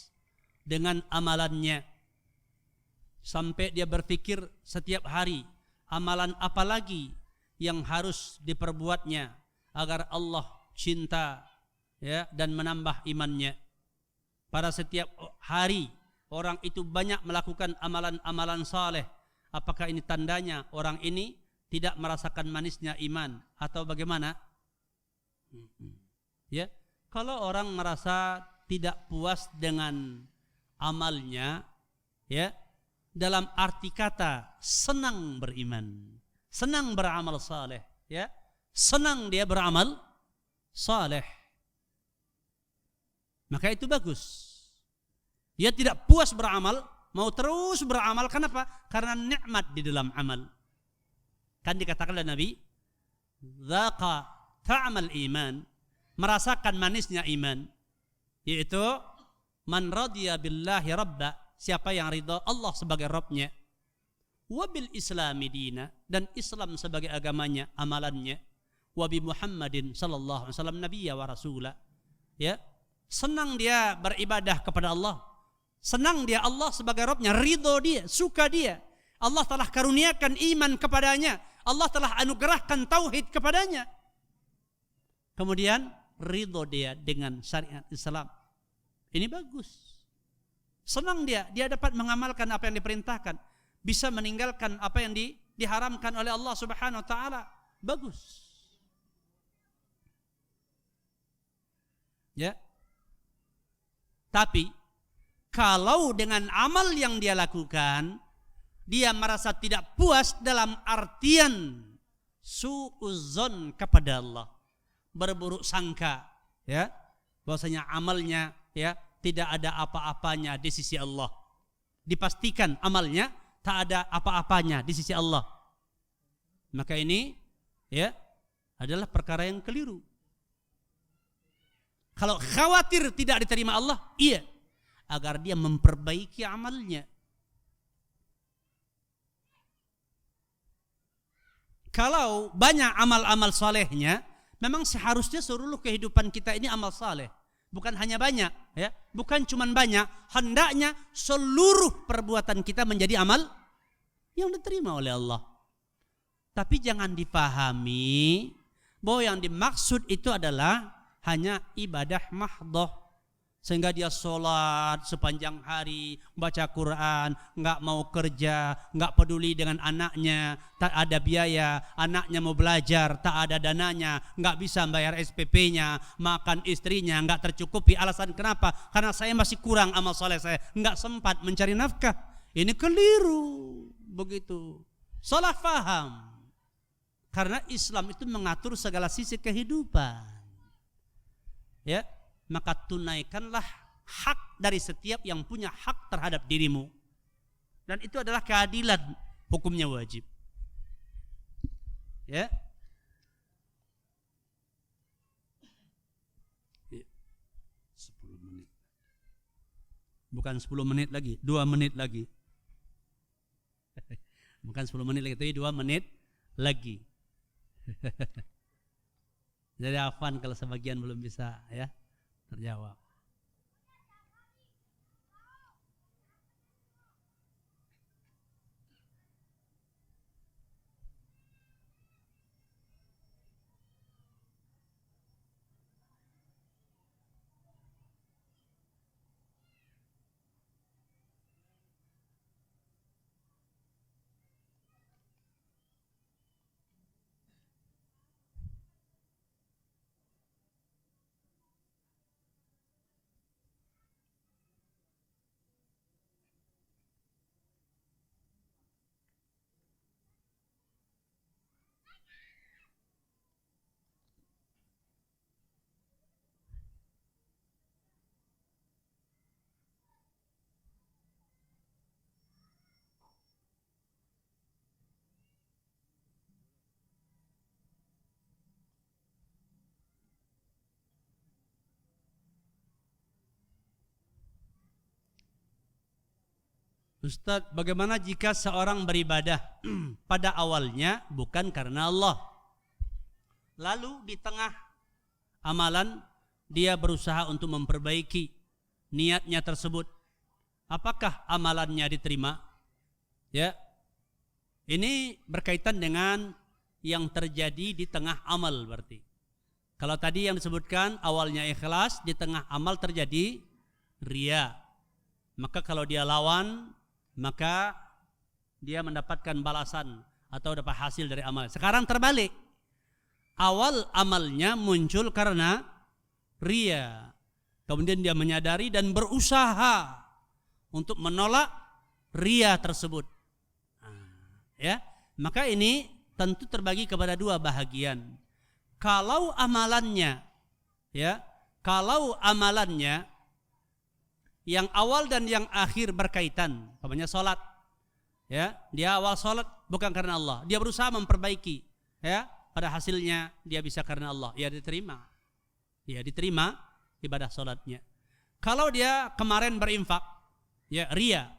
dengan amalannya sampai dia berpikir setiap hari amalan apa lagi yang harus diperbuatnya agar Allah cinta, ya, dan menambah imannya. Pada setiap hari orang itu banyak melakukan amalan-amalan saleh. Apakah ini tandanya orang ini tidak merasakan manisnya iman atau bagaimana? Ya, kalau orang merasa tidak puas dengan amalnya, ya, dalam arti kata senang beriman, senang beramal saleh, ya, senang dia beramal saleh, maka itu bagus. Dia tidak puas beramal, mau terus beramal. Kenapa? Karena nikmat di dalam amal. Kan dikatakan oleh Nabi, "Dzaqa ta'mal iman", merasakan manisnya iman, yaitu man radiya billahi rabba, siapa yang ridha Allah sebagai Rabbnya, wa bil islami dina, dan Islam sebagai agamanya, amalannya, wa bi Muhammadin sallallahu alaihi wasallam nabiyya wa rasula, ya, senang dia beribadah kepada Allah, senang dia Allah sebagai Rabbnya, ridho dia, suka dia, Allah telah karuniakan iman kepadanya, Allah telah anugerahkan tauhid kepadanya, kemudian ridho dia dengan syariat Islam. Ini bagus. Senang dia dapat mengamalkan apa yang diperintahkan, bisa meninggalkan apa yang diharamkan oleh Allah Subhanahu wa taala. Bagus. Ya. Tapi kalau dengan amal yang dia lakukan dia merasa tidak puas dalam artian suudzon kepada Allah, berburuk sangka, ya, bahwasanya amalnya, ya, tidak ada apa-apanya di sisi Allah. Dipastikan amalnya tak ada apa-apanya di sisi Allah. Maka ini, ya, adalah perkara yang keliru. Kalau khawatir tidak diterima Allah, iya, agar dia memperbaiki amalnya. Kalau banyak amal-amal salehnya, memang seharusnya seluruh kehidupan kita ini amal saleh. Bukan hanya banyak, ya, bukan cuma banyak, hendaknya seluruh perbuatan kita menjadi amal yang diterima oleh Allah. Tapi jangan dipahami bahwa yang dimaksud itu adalah hanya ibadah mahdhah, sehingga dia sholat sepanjang hari, baca Quran, nggak mau kerja, nggak peduli dengan anaknya, tak ada biaya, anaknya mau belajar, tak ada dananya, nggak bisa bayar SPP-nya, makan istrinya nggak tercukupi. Alasan kenapa? Karena saya masih kurang amal soleh saya, nggak sempat mencari nafkah. Ini keliru, begitu. Salah faham. Karena Islam itu mengatur segala sisi kehidupan. Ya. Maka tunaikanlah hak dari setiap yang punya hak terhadap dirimu. Dan itu adalah keadilan, hukumnya wajib. Ya. 10 menit. Bukan 10 menit lagi, 2 menit lagi. Bukan 10 menit lagi, tapi 2 menit lagi. Jadi afan kalau sebagian belum bisa, ya, terjawab. Ustadz, bagaimana jika seorang beribadah pada awalnya bukan karena Allah, lalu di tengah amalan, dia berusaha untuk memperbaiki niatnya tersebut. Apakah amalannya diterima? Ya. Ini berkaitan dengan yang terjadi di tengah amal berarti. Kalau tadi yang disebutkan awalnya ikhlas, di tengah amal terjadi riya. Maka kalau dia lawan, maka dia mendapatkan balasan atau dapat hasil dari amal. Sekarang terbalik. Awal amalnya muncul karena riya. Kemudian dia menyadari dan berusaha untuk menolak riya tersebut. Ya, maka ini tentu terbagi kepada dua bahagian. Kalau amalannya, ya, kalau amalannya yang awal dan yang akhir berkaitan, umpamanya salat, ya, dia awal salat bukan karena Allah, dia berusaha memperbaiki, ya, pada hasilnya dia bisa karena Allah, ya diterima ibadah salatnya. Kalau dia kemarin berinfak, ya riya,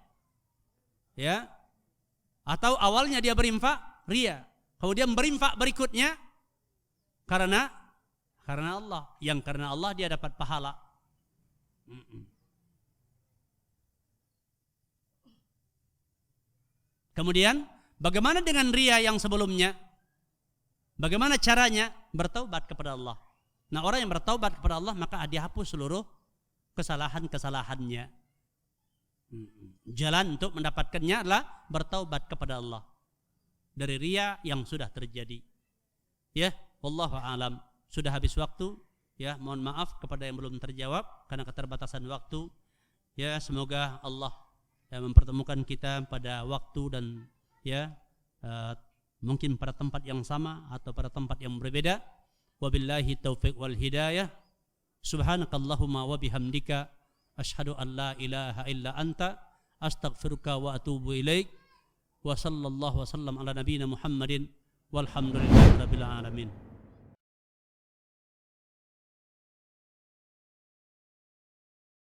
ya, atau awalnya dia berinfak riya, kemudian berinfak berikutnya karena Allah, yang karena Allah dia dapat pahala. Kemudian bagaimana dengan riya yang sebelumnya? Bagaimana caranya? Bertaubat kepada Allah. Nah, orang yang bertaubat kepada Allah maka dihapus seluruh kesalahan-kesalahannya. Jalan untuk mendapatkannya adalah bertaubat kepada Allah dari riya yang sudah terjadi. Ya, wallahu a'lam. Sudah habis waktu, ya, mohon maaf kepada yang belum terjawab karena keterbatasan waktu. Ya, semoga Allah mempertemukan kita pada waktu dan ya mungkin pada tempat yang sama atau pada tempat yang berbeda. Wabillahi taufiq wal hidayah. Subhanakallahumma wa bihamdika asyhadu an la ilaha illa anta astaghfiruka wa atubu ilaik. Wa sallallahu wa sallam ala nabiyyina Muhammadin walhamdulillahi rabbil alamin.